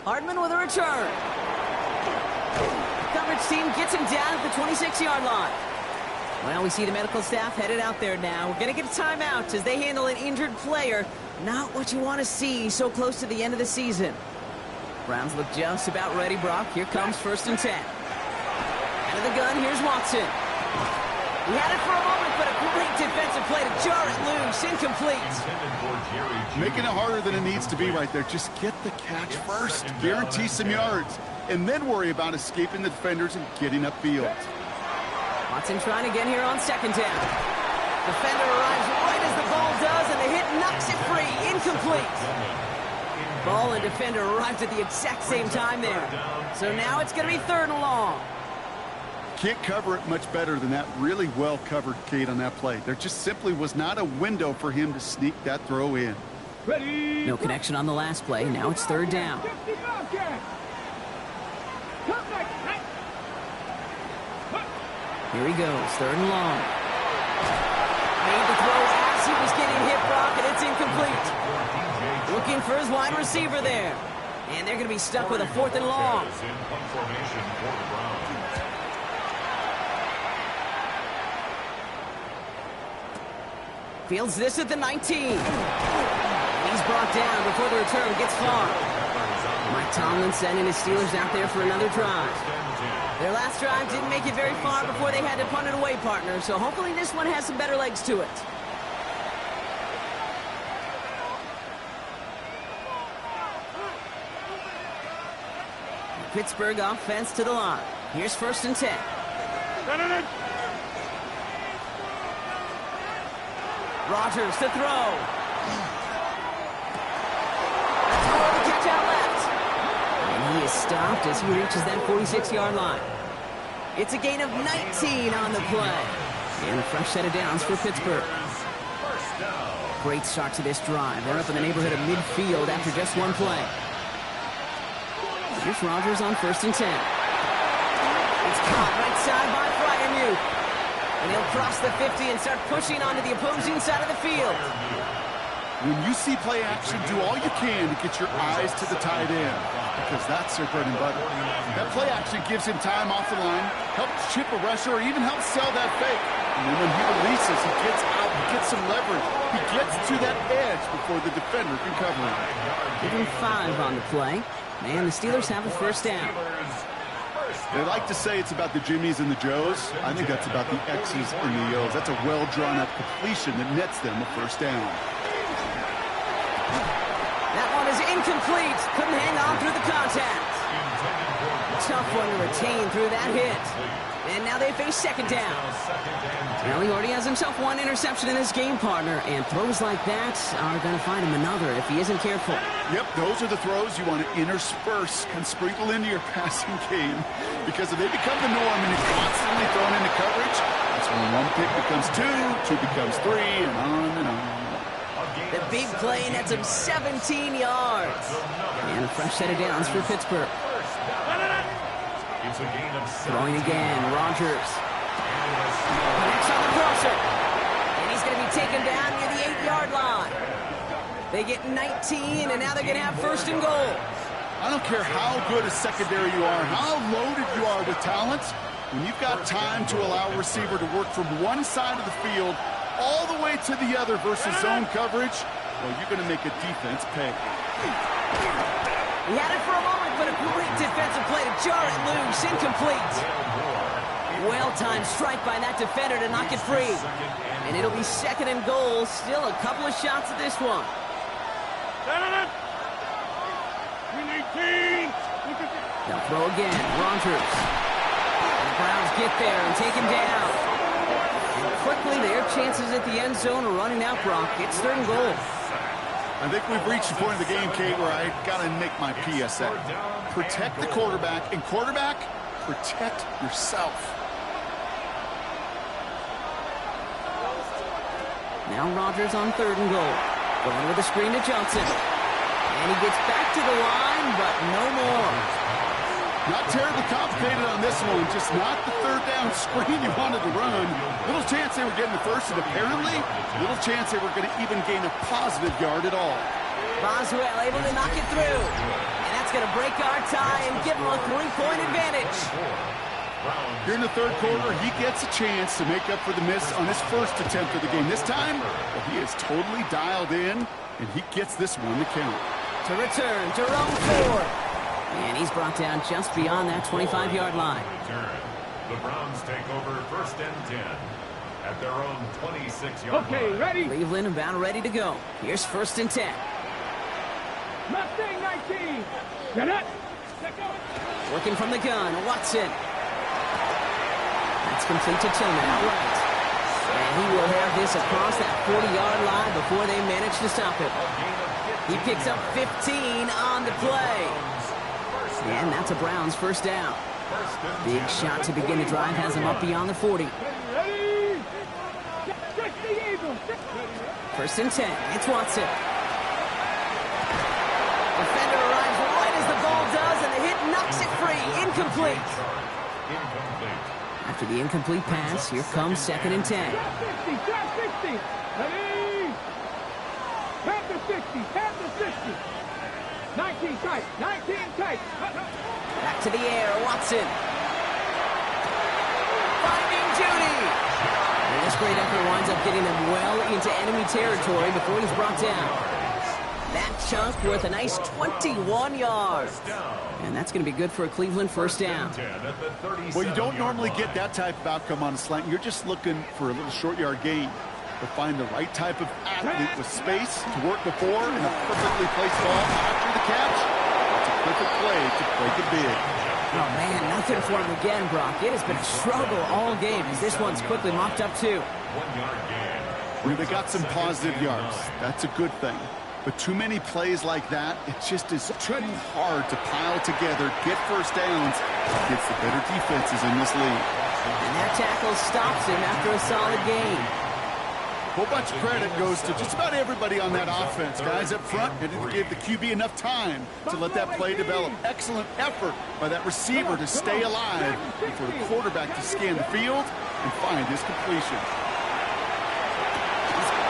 Hardman with a return. Coverage team gets him down at the 26-yard line. Well, we see the medical staff headed out there now. We're going to get a timeout as they handle an injured player. Not what you want to see so close to the end of the season. Browns look just about ready, Brock. Here comes 1st and 10. Out of the gun, here's Watson. He had it for a moment, but a great defensive play to jar it loose. Incomplete. Making it harder than it needs to be right there. Just get the catch first. Guarantee some yards. And then worry about escaping the defenders and getting upfield. Watson trying to get here on 2nd down. Defender arrives right as the ball does, and the hit knocks it free. Incomplete. Ball and defender arrived at the exact same time there. So now it's going to be 3rd and long. Can't cover it much better than that. Really well covered, Kate, on that play. There just simply was not a window for him to sneak that throw in. Ready. No connection on the last play. Now it's 3rd down. Here he goes, 3rd and long. Made the throw as he was getting hit, Brock, and it's incomplete. Looking for his wide receiver there. And they're going to be stuck with a 4th and long. Fields this at the 19. He's brought down before the return gets far. Mike Tomlin sending his Steelers out there for another drive. Their last drive didn't make it very far before they had to punt it away, partner, so hopefully this one has some better legs to it. Pittsburgh offense to the line. Here's 1st and 10. Rodgers to throw. The catch out left. And he is stopped as he reaches that 46-yard line. It's a gain of 19 on the play. And a fresh set of downs for Pittsburgh. Great start to this drive. They're up in the neighborhood of midfield after just one play. Here's Rodgers on 1st and 10. It's caught right side by Freiermuth. And he'll cross the 50 and start pushing onto the opposing side of the field. When you see play action, do all you can to get your eyes to the tight end, because that's their bread and butter. That play action gives him time off the line, helps chip a rusher, or even helps sell that fake. And then when he releases, he gets out, he gets some leverage. He gets to that edge before the defender can cover him. Give him 5 on the play. And the Steelers have a 1st down. They like to say it's about the Jimmies and the Joes. I think that's about the X's and the O's. That's a well-drawn-up completion that nets them a 1st down. That one is incomplete. Couldn't hang on through the contact. Tough one to retain through that hit. And now they face 2nd down. Well, he already has himself one interception in this game, partner, and throws like that are going to find him another if he isn't careful. Yep, those are the throws you want to intersperse and sprinkle into your passing game, because if they become the norm and you're constantly thrown into coverage, that's when one pick becomes 2, 2 becomes 3, and on and on. The big play nets him 17 yards. And a fresh set of downs for Pittsburgh. Throwing again, Rodgers. Connects on the crosser. And he's going to be taken down near the 8-yard line. They get 19, and now they're going to have 1st and goal. I don't care how good a secondary you are, how loaded you are with talent, when you've got time to allow a receiver to work from one side of the field all the way to the other versus zone coverage, well, you're going to make a defense pay. He had it for a moment, but a great defensive play to jar it loose. Incomplete. Well-timed strike by that defender to knock it free. And it'll be 2nd and goal. Still a couple of shots at this one. They'll throw again. Rodgers. The Browns get there and take him down. And quickly, their chances at the end zone are running out, Brock. It's 3rd and goal. I think we've reached the point of the game, Kate, where I got to make my PSA. Protect the quarterback, and quarterback, protect yourself. Now Rodgers on 3rd and goal. Going with a screen to Johnson. And he gets back to the line, but no more. Not terribly complicated on this one, just not the third down screen you wanted to run. Little chance they were getting the first, and apparently, little chance they were going to even gain a positive yard at all. Boswell able to knock it through. And that's going to break our tie and give them a 3-point advantage. Here in the third quarter, he gets a chance to make up for the miss on his first attempt of the game. This time, well, he is totally dialed in, and he gets this one to count. To return, Jerome Ford. And he's brought down just beyond that 25-yard line. The Browns take over 1st and 10 at their own 26-yard line. Okay, ready? Cleveland about ready to go. Here's 1st and 10. Mustang 19. Get it. Working from the gun, Watson. That's complete to Tillman outright. And he will have this across that 40-yard line before they manage to stop him. He picks up 15 on the play. And that's a Browns 1st down. Big shot to begin the drive has him up beyond the 40. Ready? 1st and 10. It's Watson. Defender arrives right as the ball does, and the hit knocks it free. Incomplete. After the incomplete pass, here comes 2nd and 10. Trap 60. Ready? Tap to 60. Tap to 60. 19 tight. 19 tight. Back to the air, Watson. Finding Judy. And this great effort winds up getting them well into enemy territory before he's brought down. That chunk worth a nice 21 yards. And that's going to be good for a Cleveland 1st down. Well, you don't normally get that type of outcome on a slant. You're just looking for a little short yard gain. But find the right type of athlete with space to work before and a perfectly placed ball after the catch. It's a perfect play to break it big. Oh, man, nothing for him again, Brock. It has been a struggle all game as this one's quickly mopped up, too. 1-yard gain. Well, they got some positive yards. That's a good thing. But too many plays like that, it just is too hard to pile together, get 1st downs, against the better defenses in this league. And that tackle stops him after a solid gain. A whole bunch of credit goes to just about everybody on that offense. Guys up front didn't give the QB enough time to let that play develop. Excellent effort by that receiver to stay alive and for the quarterback to scan the field and find his completion.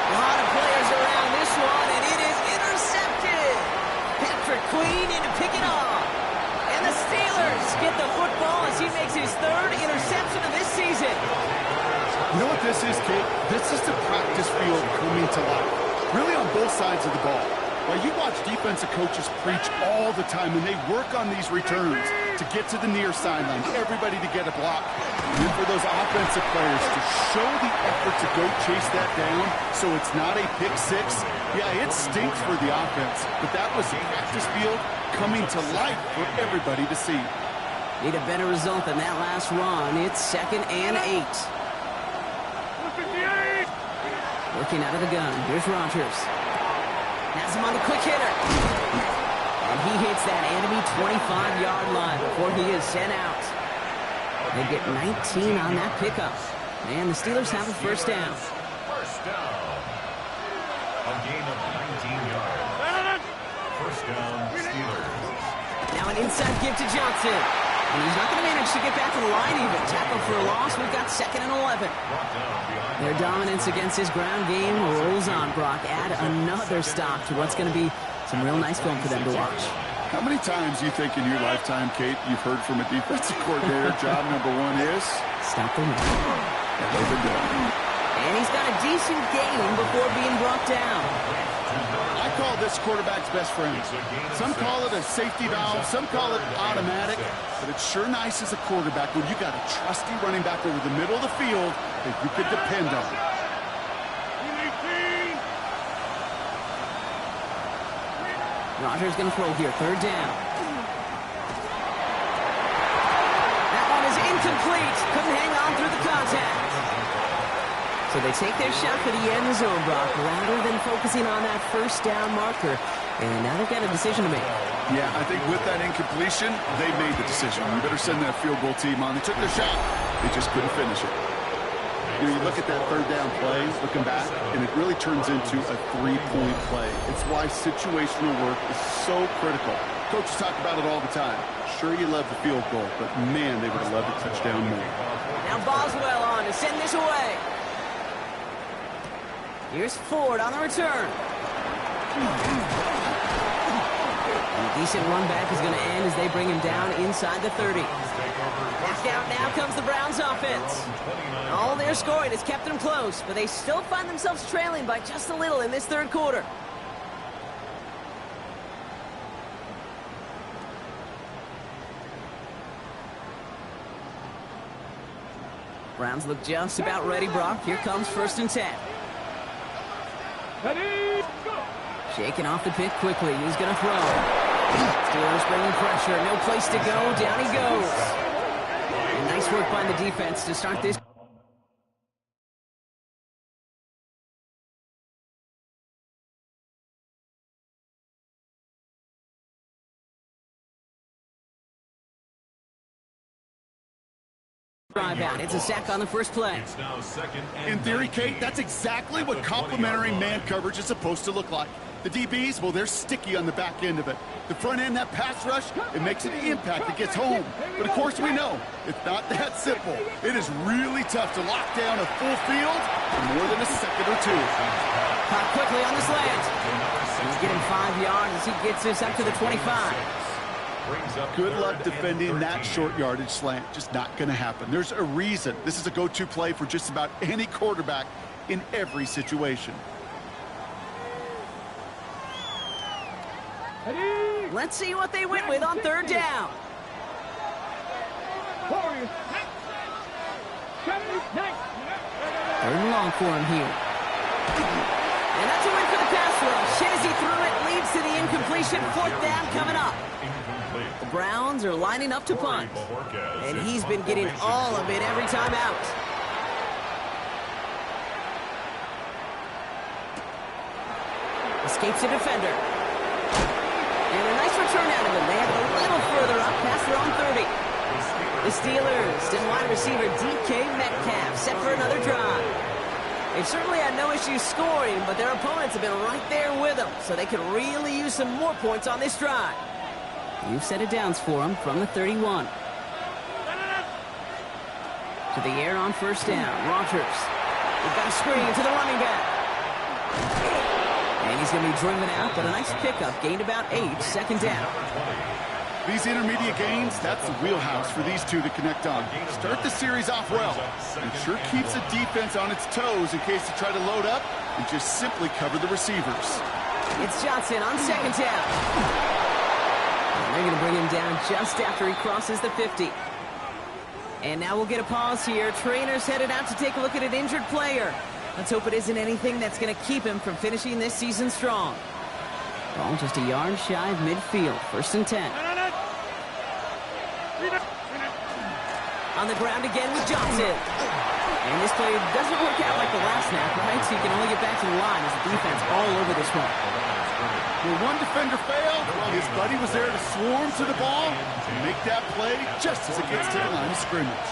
A lot of players around this one, and it is intercepted. Patrick Queen in to pick it off. And the Steelers get the football as he makes his 3rd interception of this season. You know what this is, Kate? This is the practice field coming to life. Really on both sides of the ball. Well, you watch defensive coaches preach all the time, and they work on these returns to get to the near sideline, everybody to get a block. And then for those offensive players to show the effort to go chase that down so it's not a pick six. Yeah, it stinks for the offense, but that was the practice field coming to life for everybody to see. Need a better result than that last run. It's 2nd and 8. Working out of the gun. Here's Rodgers. Has him on the quick hitter. And he hits that enemy 25-yard line before he is sent out. They get 19 on that pickup. And the Steelers have a 1st down. 1st down. A gain of 19 yards. 1st down, Steelers. Now an inside give to Johnson. And he's not going to manage to get back to the line even. Tackle for a loss. We've got 2nd and 11. Their dominance against his ground game rolls on, Brock. Add another stop to what's going to be some real nice film for them to watch. How many times you think in your lifetime, Kate, you've heard from a defensive coordinator, job number 1 is? Stop the run. Never been done. And he's got a decent game before being brought down. I call this quarterback's best friend. Some call it a safety valve, some call it automatic, but it's sure nice as a quarterback when you got a trusty running back over the middle of the field that you could depend on. Rodgers going to throw here, 3rd down. That one is incomplete. Couldn't hang on through the contact. So they take their shot for the end zone, Brock, rather than focusing on that 1st down marker. And now they've got a decision to make. Yeah, I think with that incompletion, they made the decision. You better send that field goal team on. They took their shot. They just couldn't finish it. You know, you look at that 3rd down play, looking back, and it really turns into a 3-point play. It's why situational work is so critical. Coaches talk about it all the time. Sure, you love the field goal, but man, they would have loved a touchdown more. Now Boswell on to send this away. Here's Ford on the return. And a decent run back is going to end as they bring him down inside the 30. Back out now comes the Browns offense. All their scoring has kept them close, but they still find themselves trailing by just a little in this third quarter. Browns look just about ready, Brock. Here comes 1st and 10. Ready, go. Shaking off the pick quickly. He's going to throw. Steelers bringing pressure. No place to go. Down he goes. And nice work by the defense to start this. Drive out. It's a sack on the first play. It's now 2nd and In theory, 19. Kate, that's exactly what complementary man coverage is supposed to look like. The DBs, well, they're sticky on the back end of it. The front end, that pass rush, it makes an impact. It gets home. But of course, we know it's not that simple. It is really tough to lock down a full field for more than a second or two. Caught quickly on the slant. He's getting 5 yards as he gets this up to the 25. Good luck defending that short yardage slant. Just not going to happen. There's a reason. This is a go-to play for just about any quarterback in every situation. Ready, Let's see what they went with on 3rd down. Warriors. 7, 9. 3rd and long for him here. And that's a win for the pass rush. Shazy threw it, leads to the incompletion. 4th down coming up. The Browns are lining up to punt. And he's been getting all of it every time out. Escapes a defender. And a nice return out of him. They have it a little further up past their own 30. The Steelers and wide receiver DK Metcalf set for another drive. They've certainly had no issues scoring, but their opponents have been right there with them, so they could really use some more points on this drive. You've set it downs for them from the 31. To the air on 1st down. Rodgers. We've got a screen to the running back. And he's going to be driven out, but a nice pickup. Gained about 8. 2nd down. These intermediate gains, that's the wheelhouse for these two to connect on. Start the series off well. It sure keeps the defense on its toes in case they try to load up and just simply cover the receivers. It's Johnson on 2nd down. And they're going to bring him down just after he crosses the 50. And now we'll get a pause here. Trainer's headed out to take a look at an injured player. Let's hope it isn't anything that's going to keep him from finishing this season strong. Ball just a yard shy of midfield. 1st and 10. On the ground again with Johnson. And this play doesn't work out like the last snap, right? So you can only get back to the line as the defense all over this one. When one defender failed, his buddy was there to swarm to the ball and make that play just as it gets to the line of scrimmage.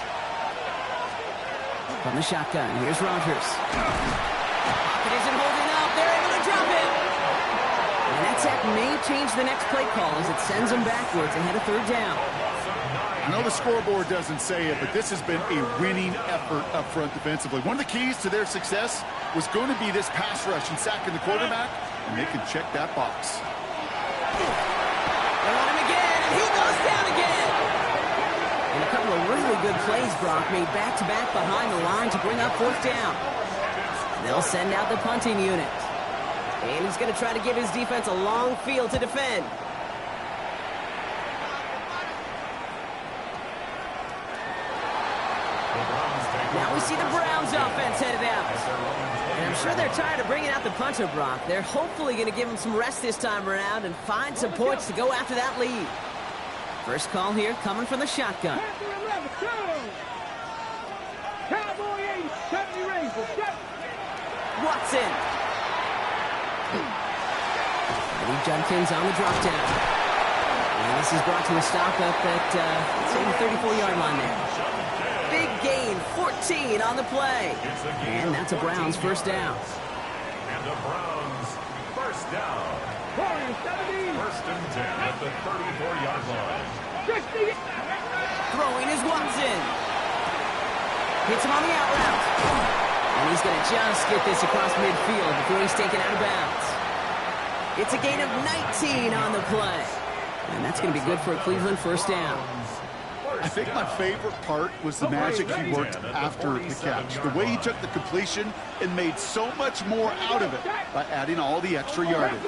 From the shotgun, here's Rodgers. Pocket isn't holding up. They're able to drop it. And that sack may change the next play call as it sends them backwards ahead of 3rd down. I know the scoreboard doesn't say it, but this has been a winning effort up front defensively. One of the keys to their success was going to be this pass rush and sacking the quarterback, and they can check that box. They want him again, and he goes down again. And a couple of really good plays, Brock, made back-to-back behind the line to bring up 4th down. They'll send out the punting unit. And he's going to try to give his defense a long field to defend. Now we see the Browns offense headed out. And I'm sure they're tired of bringing out the punter, Brock. They're hopefully going to give him some rest this time around and find some points to go after that lead. First call here coming from the shotgun. Cowboy 80, 70 Rangers. Watson. Eddie Judkins on the drop down. And this is brought to a stop up at, say, the 34-yard line there. Big gain, 14 on the play. And that's a Browns 1st down. And the Browns 1st down. Warriors 70. First and 10 at the 34-yard line. 60. Throwing is Watson. Hits him on the out route. And he's going to just get this across midfield before he's taken out of bounds. It's a gain of 19 on the play. And that's going to be good for a Cleveland first down. I think my favorite part was the magic he worked after the catch. The way he took the completion and made so much more out of it by adding all the extra yardage.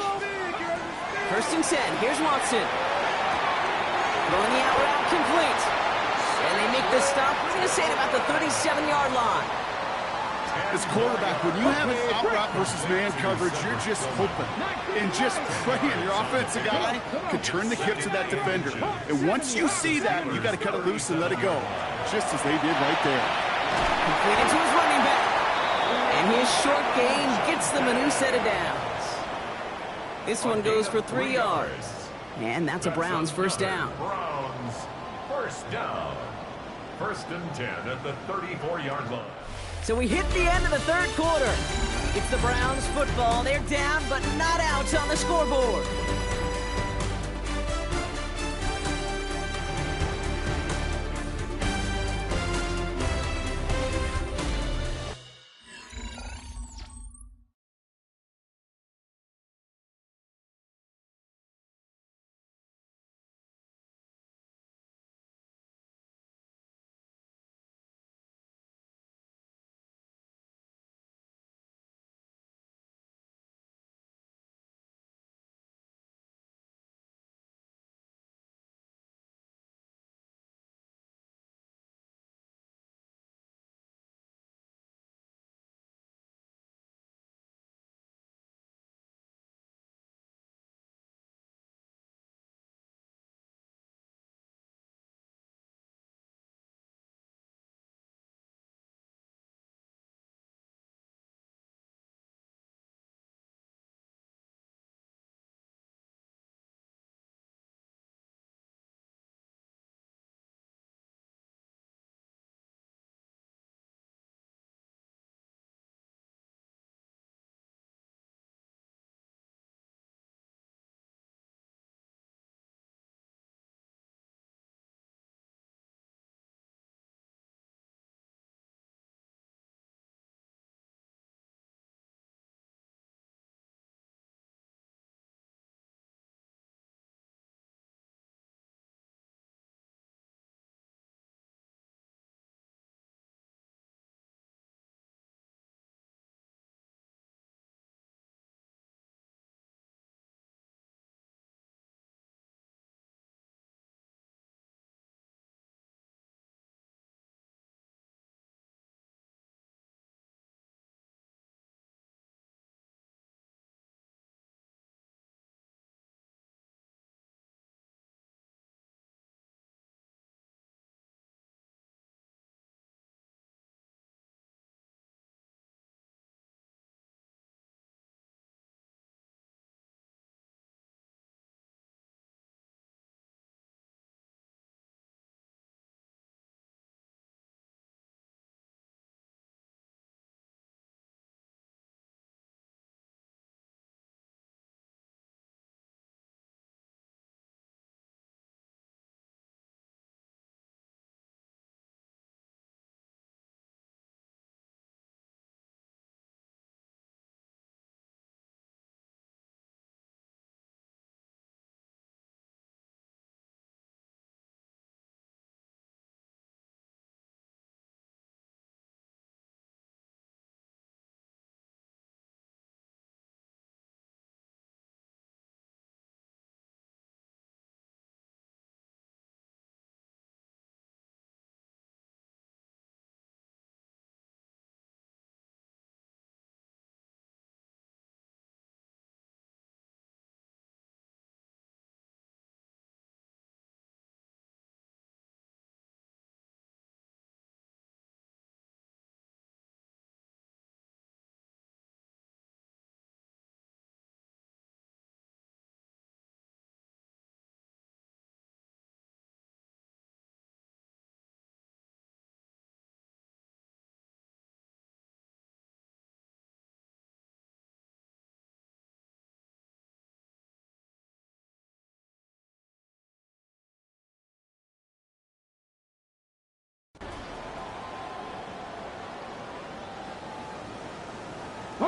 First and 10. Here's Watson. Throwing the out route complete. And they make the stop. We're going to say at about the 37-yard line. As quarterback, when you have an out route versus man coverage, you're just hoping and just praying your offensive guy can turn the hips of that defender. And once you see that, you got to cut it loose and let it go, just as they did right there. Completed to his running back. And his short gain gets them a new set of downs. This one goes for 3 yards. And that's a Browns first down. Browns first down. First and 10 at the 34-yard line. So we hit the end of the third quarter. It's the Browns football. They're down, but not out on the scoreboard.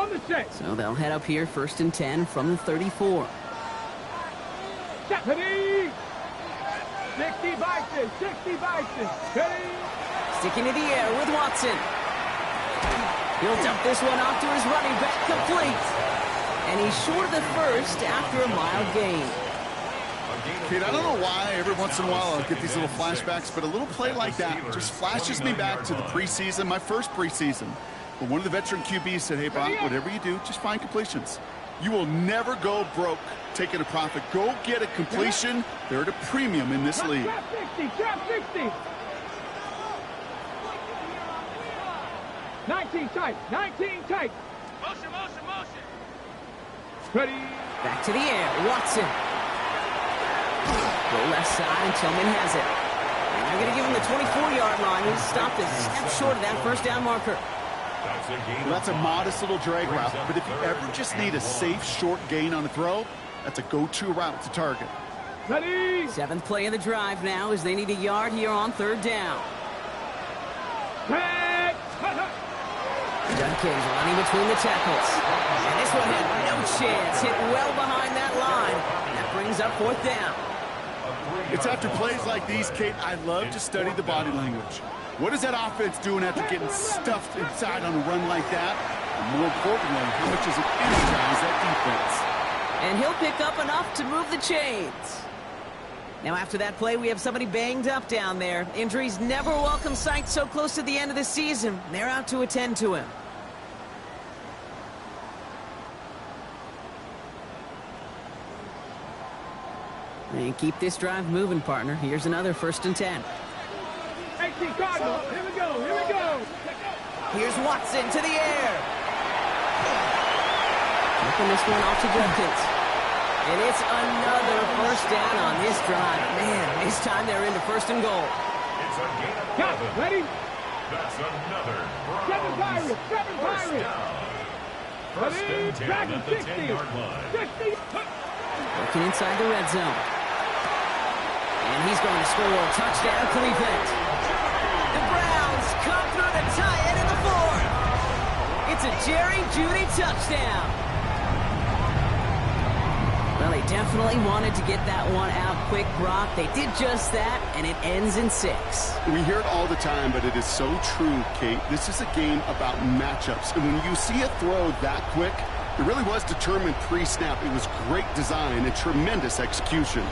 On the set. So they'll head up here, 1st and 10 from the 34. Set. Ready. 60 Bison. 60 Bison. Ready. Sticking to the air with Watson. He'll dump this one off to his running back, complete. And he's short of the first after a mild gain. Kate, I don't know why every once in a while I'll get these little flashbacks, but a little play like that just flashes me back to the preseason, my first preseason. But one of the veteran QBs said, hey, Brock, whatever you do, just find completions. You will never go broke taking a profit. Go get a completion. They're at a premium in this league. Trap 60. Trap 60. 19 tight. 19 tight. Motion, motion, motion. Ready. Back to the air, Watson. Go left side, and Tillman has it. And they're going to give him the 24-yard line. He's stopped a step short of that first down marker. Well, that's a modest little drag route, but if you ever just need a safe, short gain on a throw, that's a go-to route to target. Ready. 7th play of the drive now as they need a yard here on 3rd down. Back. Judkins running between the tackles. And this one had no chance. Hit well behind that line. And that brings up 4th down. It's after plays like these, Kate, I love to study the body language. What is that offense doing after getting stuffed inside on a run like that? And more importantly, how much does it energize that defense? And he'll pick up enough to move the chains. Now after that play, we have somebody banged up down there. Injuries never a welcome sight so close to the end of the season. They're out to attend to him. And keep this drive moving, partner. Here's another 1st and 10. 18 Cardinal. Here we go. Here we go. Here's Watson to the air. Looking this one off to Judkins. And it's another 1st down on this drive. Man, this time they're into 1st and goal. It's a gain of Got 11. it. Ready. That's another 7 Browns Pirates. 7 first Pirates. down. 1st Ready. and 10 Dragon at the 60. 10-yard line. 60. Working inside the red zone. And he's going to score a touchdown, Cleveland. The Browns come through to tie it in the 4th. It's a Jerry Jeudy touchdown. Well, they definitely wanted to get that one out quick, Brock. They did just that, and it ends in 6. We hear it all the time, but it is so true, Kate. This is a game about matchups. And when you see a throw that quick, it really was determined pre-snap. It was great design and tremendous execution.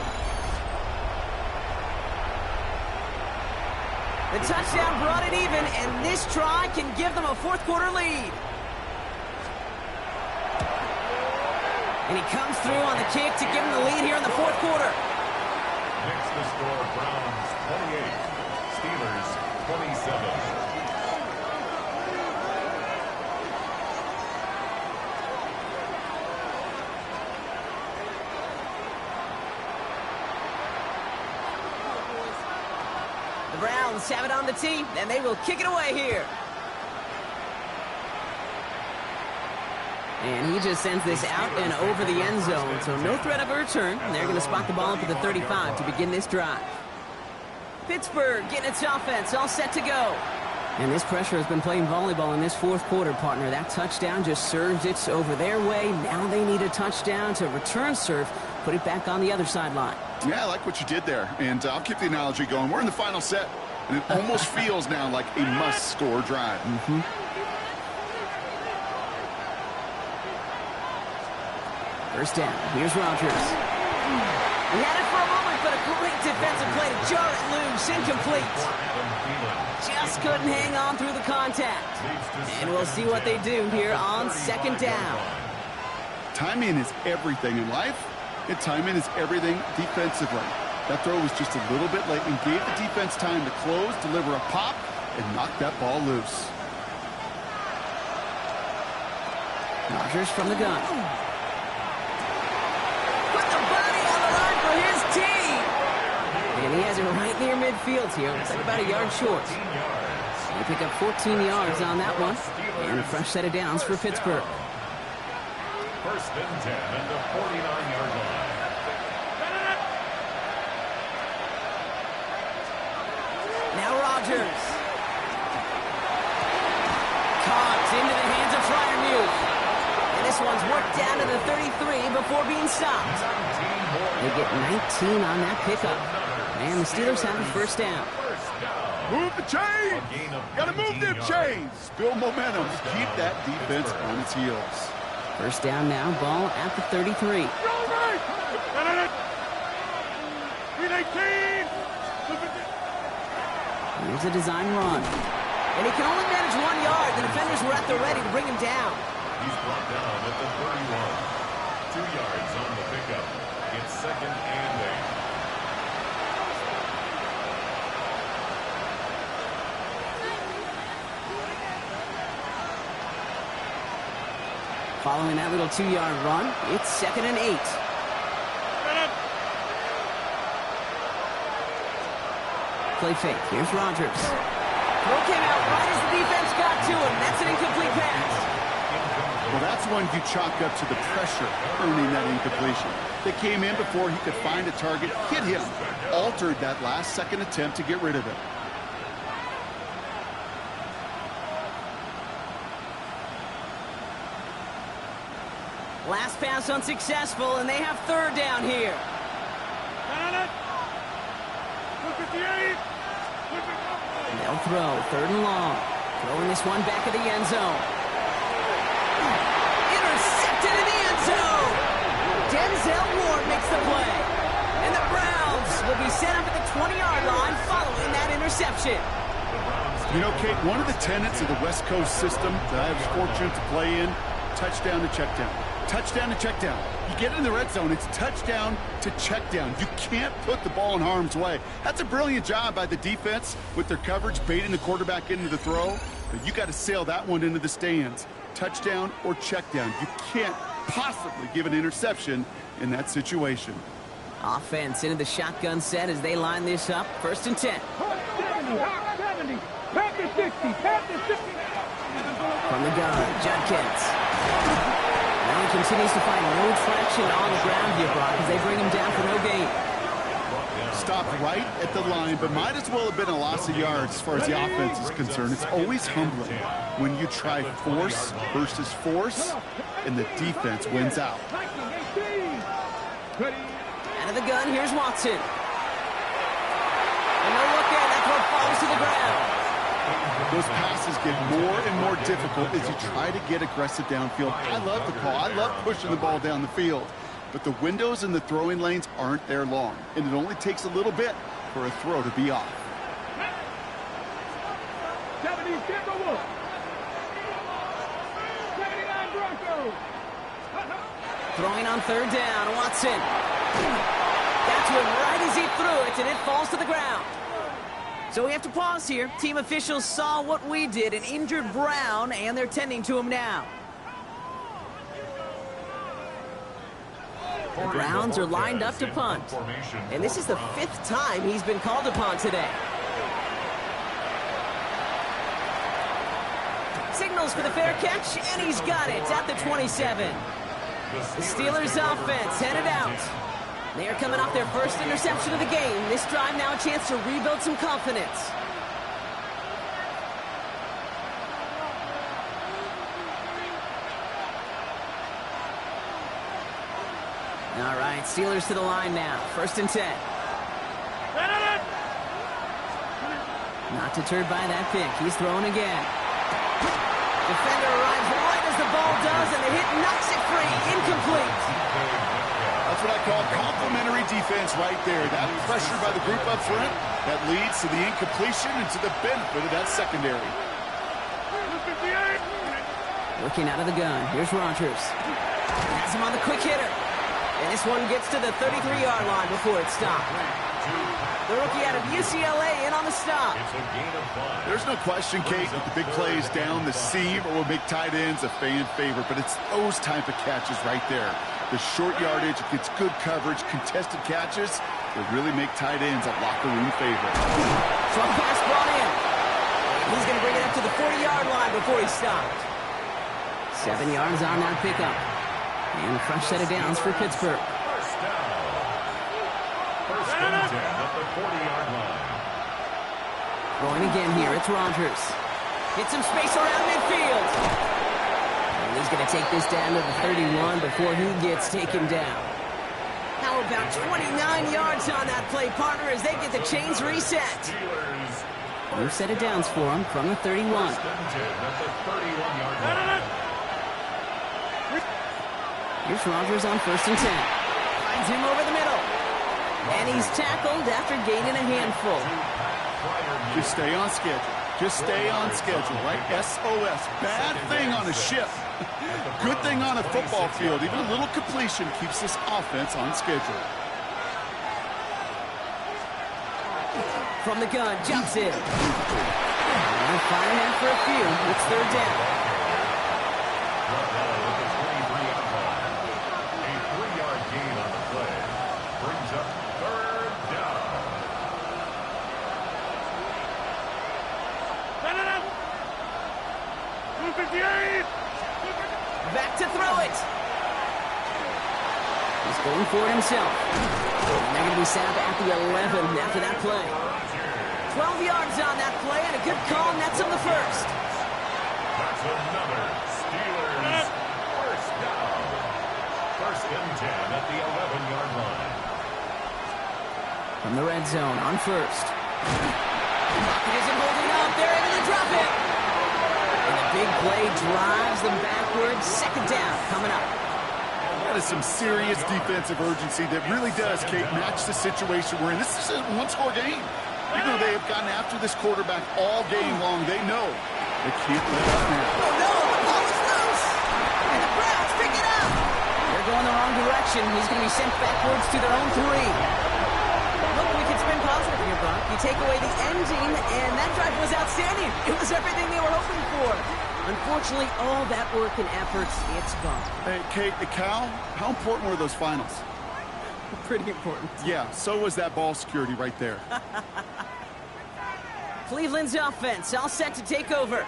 The touchdown brought it even, and this try can give them a 4th quarter lead. And he comes through on the kick to give them the lead here in the 4th quarter. Next the score, Browns 28, Steelers 27. The Browns have it on the tee, and they will kick it away here. And he just sends this out and over the end zone, so no threat of a return. They're going to spot the ball up at the 35 to begin this drive. Pittsburgh getting its offense all set to go. And this pressure has been playing volleyball in this 4th quarter, partner. That touchdown just served it over their way. Now they need a touchdown to return serve, put it back on the other sideline. Yeah, I like what you did there. And I'll keep the analogy going. We're in the final set, and it almost feels now like a must-score drive. First down. Here's Rodgers. He had it for a moment, but a great defensive play to jar it loose. Incomplete. Just couldn't hang on through the contact. And we'll see what they do here on 2nd down. Timing is everything in life, and timing is everything defensively. That throw was just a little bit late and gave the defense time to close, deliver a pop, and knock that ball loose. Rodgers from the gun. Put the body on the line for his team. And he has it right near midfield here. It's like about a yard short. They pick up 14 yards on that one. And a fresh set of downs for Pittsburgh. 1st and 10 at the 49-yard line. Now Rodgers. Caught into the hands of Freiermuth. this one's worked down to the 33 before being stopped. They get 19 on that pickup. And the Steelers have a first down. Move the chains! Gotta move them chains! Build momentum. Keep that defense on its heels. First down now, ball at the 33. Here's a design run. And he can only manage 1 yard. The defenders were at the ready to bring him down. He's brought down at the 31. 2 yards on the pickup. It's 2nd and 8. Following that little 2-yard run, it's 2nd and 8. Play fake. Here's Rodgers. Throw came out right as the defense got to him. That's an incomplete pass. Well, that's one you chalk up to the pressure earning that incompletion. They came in before he could find a target, hit him, altered that last-second attempt to get rid of it. Last pass unsuccessful, and they have third down here. They'll throw, 3rd and long. Throwing this one back of the end zone. Intercepted in the end zone! Denzel Ward makes the play. And the Browns will be set up at the 20-yard line following that interception. You know, Kate, one of the tenets of the West Coast system that I was fortunate to play in, touchdown to check down. Touchdown to check down. You get in the red zone, it's touchdown to check down. You can't put the ball in harm's way. That's a brilliant job by the defense with their coverage, baiting the quarterback into the throw. But you got to sail that one into the stands. Touchdown or check down. You can't possibly give an interception in that situation. Offense into the shotgun set as they line this up. 1st and 10. 70, pat the 60, pat the 60. From the gun, Judkins. Now he continues to find no traction on the ground here, Brock, as they bring him down for no gain. Stopped right at the line, but might as well have been a loss of yards as far as the offense is concerned. It's always humbling when you try force versus force, and the defense wins out. Out of the gun, here's Watson. And no look in, that throw falls to the ground. Those passes get more and more difficult as you try to get aggressive downfield. I love the call. I love pushing the ball down the field. But the windows in the throwing lanes aren't there long, and it only takes a little bit for a throw to be off. 70 Timberwolves. 79 Broncos. Throwing on 3rd down, Watson. That's one right as he threw it, and it falls to the ground. So we have to pause here. Team officials saw what we did, an injured Brown, and they're tending to him now. The Browns are lined up to punt. And this is the 5th time he's been called upon today. Signals for the fair catch, and he's got it at the 27. The Steelers offense headed out. They are coming off their first interception of the game. This drive now a chance to rebuild some confidence. All right, Steelers to the line now. 1st and 10. Not deterred by that pick. He's throwing again. Defender arrives right as the ball does, and the hit knocks it free. Incomplete. That's what I call complimentary defense right there. That pressure by the group up front, that leads to the incompletion and to the benefit of that secondary. Looking out of the gun, here's Rodgers. Has him on the quick hitter. And this one gets to the 33-yard line before it's stopped. The rookie out of UCLA in on the stop. There's no question, Kate, with the big plays down the seam or will make tight ends a fan favorite, but it's those type of catches right there. The short yardage, it gets good coverage, contested catches that really make tight ends a locker room favorite. Short pass brought in. He's going to bring it up to the 40-yard line before he's stopped. 7 yards on that pickup. And a fresh set of downs for Pittsburgh. First down. 1st and 10 at the 40-yard line. Going again here, it's Rodgers. Hit some space around midfield. And He's going to take this down to the 31 before he gets taken down. How about 29 yards on that play, partner, as they get the chains reset. New set of downs for him from the 31. Here's Rodgers on 1st and 10. Finds him over the middle. And he's tackled after gaining a handful. Just stay on schedule. Just stay on schedule, right? SOS. Bad thing on a ship. Good thing on a football field. Even a little completion keeps this offense on schedule. From the gun, jumps in. And firing after a few. It's 3rd down. A 3-yard gain on the play. Brings up 3rd down. Back to throw it. He's going for it himself. And they're going to be set up at the 11 after that play. 12 yards on that play, and a good call nets him the 1st. That's another Steelers first down. 1st and 10 at the 11-yard line. From the red zone on 1st. Rocket isn't holding up. They're able to drop it. And a big play drives them backwards. 2nd down coming up. That is some serious defensive urgency that really does, Kate, match the situation we're in. This is a one-score game. Even though they have gotten after this quarterback all game long, they know they can't let up now. Oh, no, the ball is loose. And the Browns pick it up. They're going the wrong direction. He's going to be sent backwards to their own 3. Look, we can spin positive here, Brock. You take away the ending, and that drive was outstanding. It was everything they were hoping for. Unfortunately, all that work and effort, it's gone. Hey, Kate, Cal, how important were those finals? Pretty important. Yeah, so was that ball security right there. Cleveland's offense all set to take over.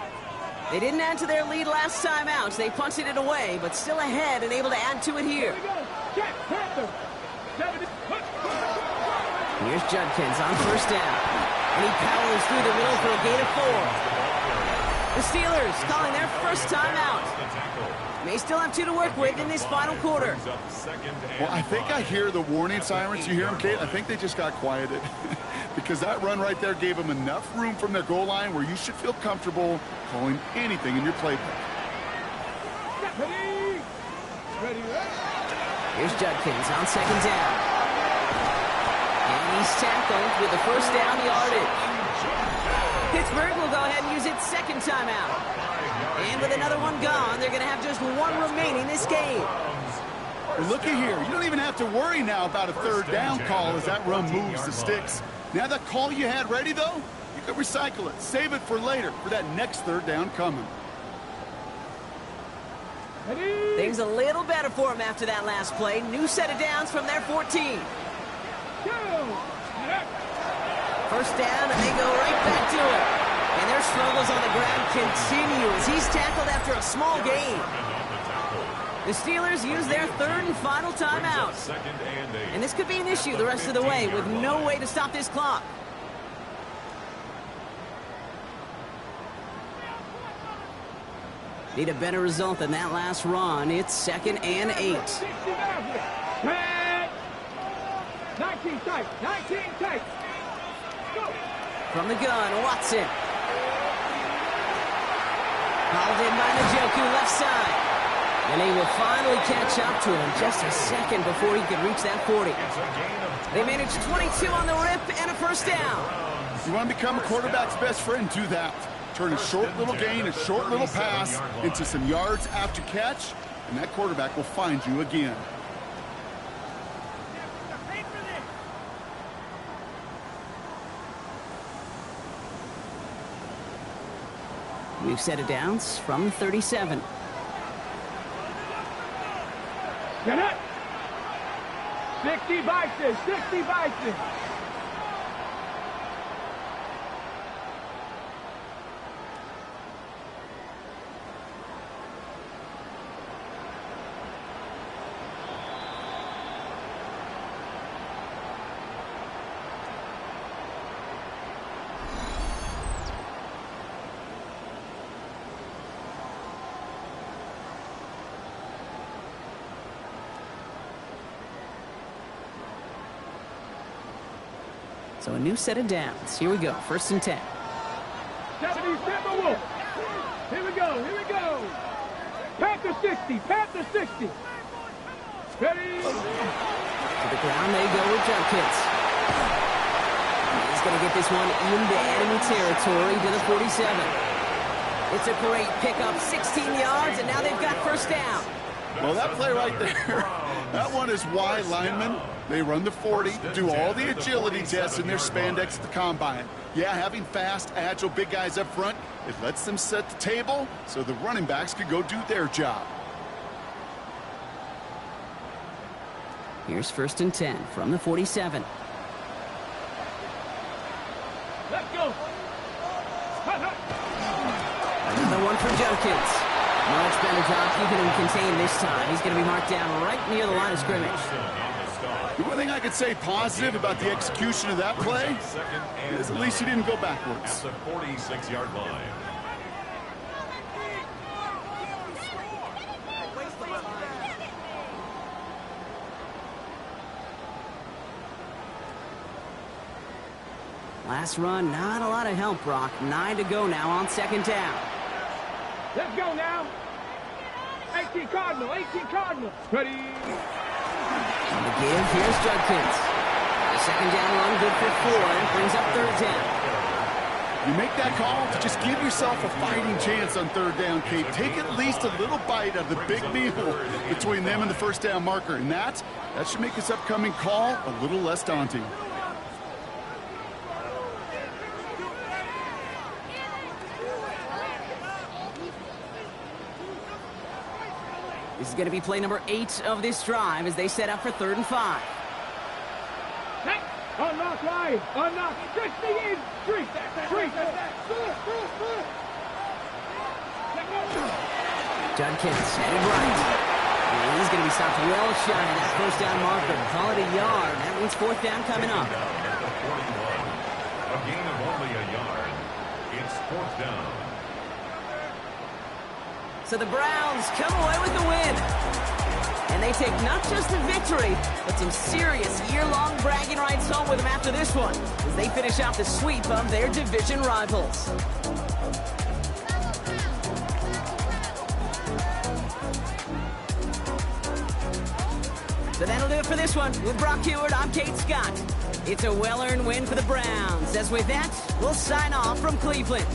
They didn't add to their lead last time out. They punted it away, but still ahead and able to add to it here. Here's Judkins on 1st down. And he powers through the middle for a gain of 4. The Steelers calling their first timeout. May still have 2 to work with in this final quarter. Well, I think I hear the warning sirens. You hear them, Kate? I think they just got quieted. Because that run right there gave them enough room from their goal line where you should feel comfortable calling anything in your playbook. Here's Judkins on 2nd down. And he's tackled with the 1st down yardage. Pittsburgh will go ahead and use its 2nd timeout. And with another one gone, they're going to have just 1 remaining this game. Well, looky here. You don't even have to worry now about a 3rd down call as that run moves the sticks. Now that call you had ready, though, you can recycle it. Save it for later, for that next 3rd down coming. Things a little better for them after that last play. New set of downs from their 14. 1st down, and they go right back to it. And their struggles on the ground continue as he's tackled after a small gain. The Steelers use their 3rd and final timeout. And this could be an issue the rest of the way with no way to stop this clock. Need a better result than that last run. It's 2nd and 8. 19 tight, 19 tight. Go. From the gun, Watson. Hauled in by Njoku, left side. And he will finally catch up to him just a second before he can reach that 40. They managed 22 on the rip and a 1st down. You want to become a quarterback's best friend, do that. Turn a short little gain, a short little pass into some yards after catch, and that quarterback will find you again. We've set it downs from 37. Get it. 60 Bison, 60 Bison. So a new set of downs. Here we go. 1st and 10. 70, Wolf. Here we go. Here we go. Panther 60. Panther 60. Ready. To the ground they go with Judkins. He's going to get this one into enemy territory to the 47. It's a great pickup, 16 yards, and now they've got 1st down. Well, that play right there, that one is why linemen, they run the 40, do all the agility tests in their spandex at the combine. Yeah, having fast, agile, big guys up front, it lets them set the table so the running backs can go do their job. Here's 1st and 10 from the 47. Let's go. Another one for Judkins. Much better job keeping him contained this time. He's going to be marked down right near the line of scrimmage. The one thing I could say positive about the execution of that play is at least he didn't go backwards. At the 46-yard line. Last run, not a lot of help, Brock. 9 to go now on 2nd down. Let's go now. 18 Cardinal. 18 Cardinal. Ready. On the give, here's Judkins. The 2nd down run good for 4 and brings up 3rd down. You make that call to just give yourself a fighting chance on 3rd down, Kate. Take at least a little bite of the big meal between them and the 1st down marker. And that should make this upcoming call a little less daunting. This is going to be play number 8 of this drive as they set up for 3rd and 5. Unlock line. Unlock. 60 in. 3. Judkins headed right. And he's going to be stopped well shy of that 1st down marker. Call it a yard. That means 4th down coming up. At the 41. A gain of only a yard. It's 4th down. So the Browns come away with the win. And they take not just the victory, but some serious year-long bragging rights home with them after this one, as they finish out the sweep of their division rivals. So that'll do it for this one. With Brock Huard, I'm Kate Scott. It's a well-earned win for the Browns. As with that, we'll sign off from Cleveland.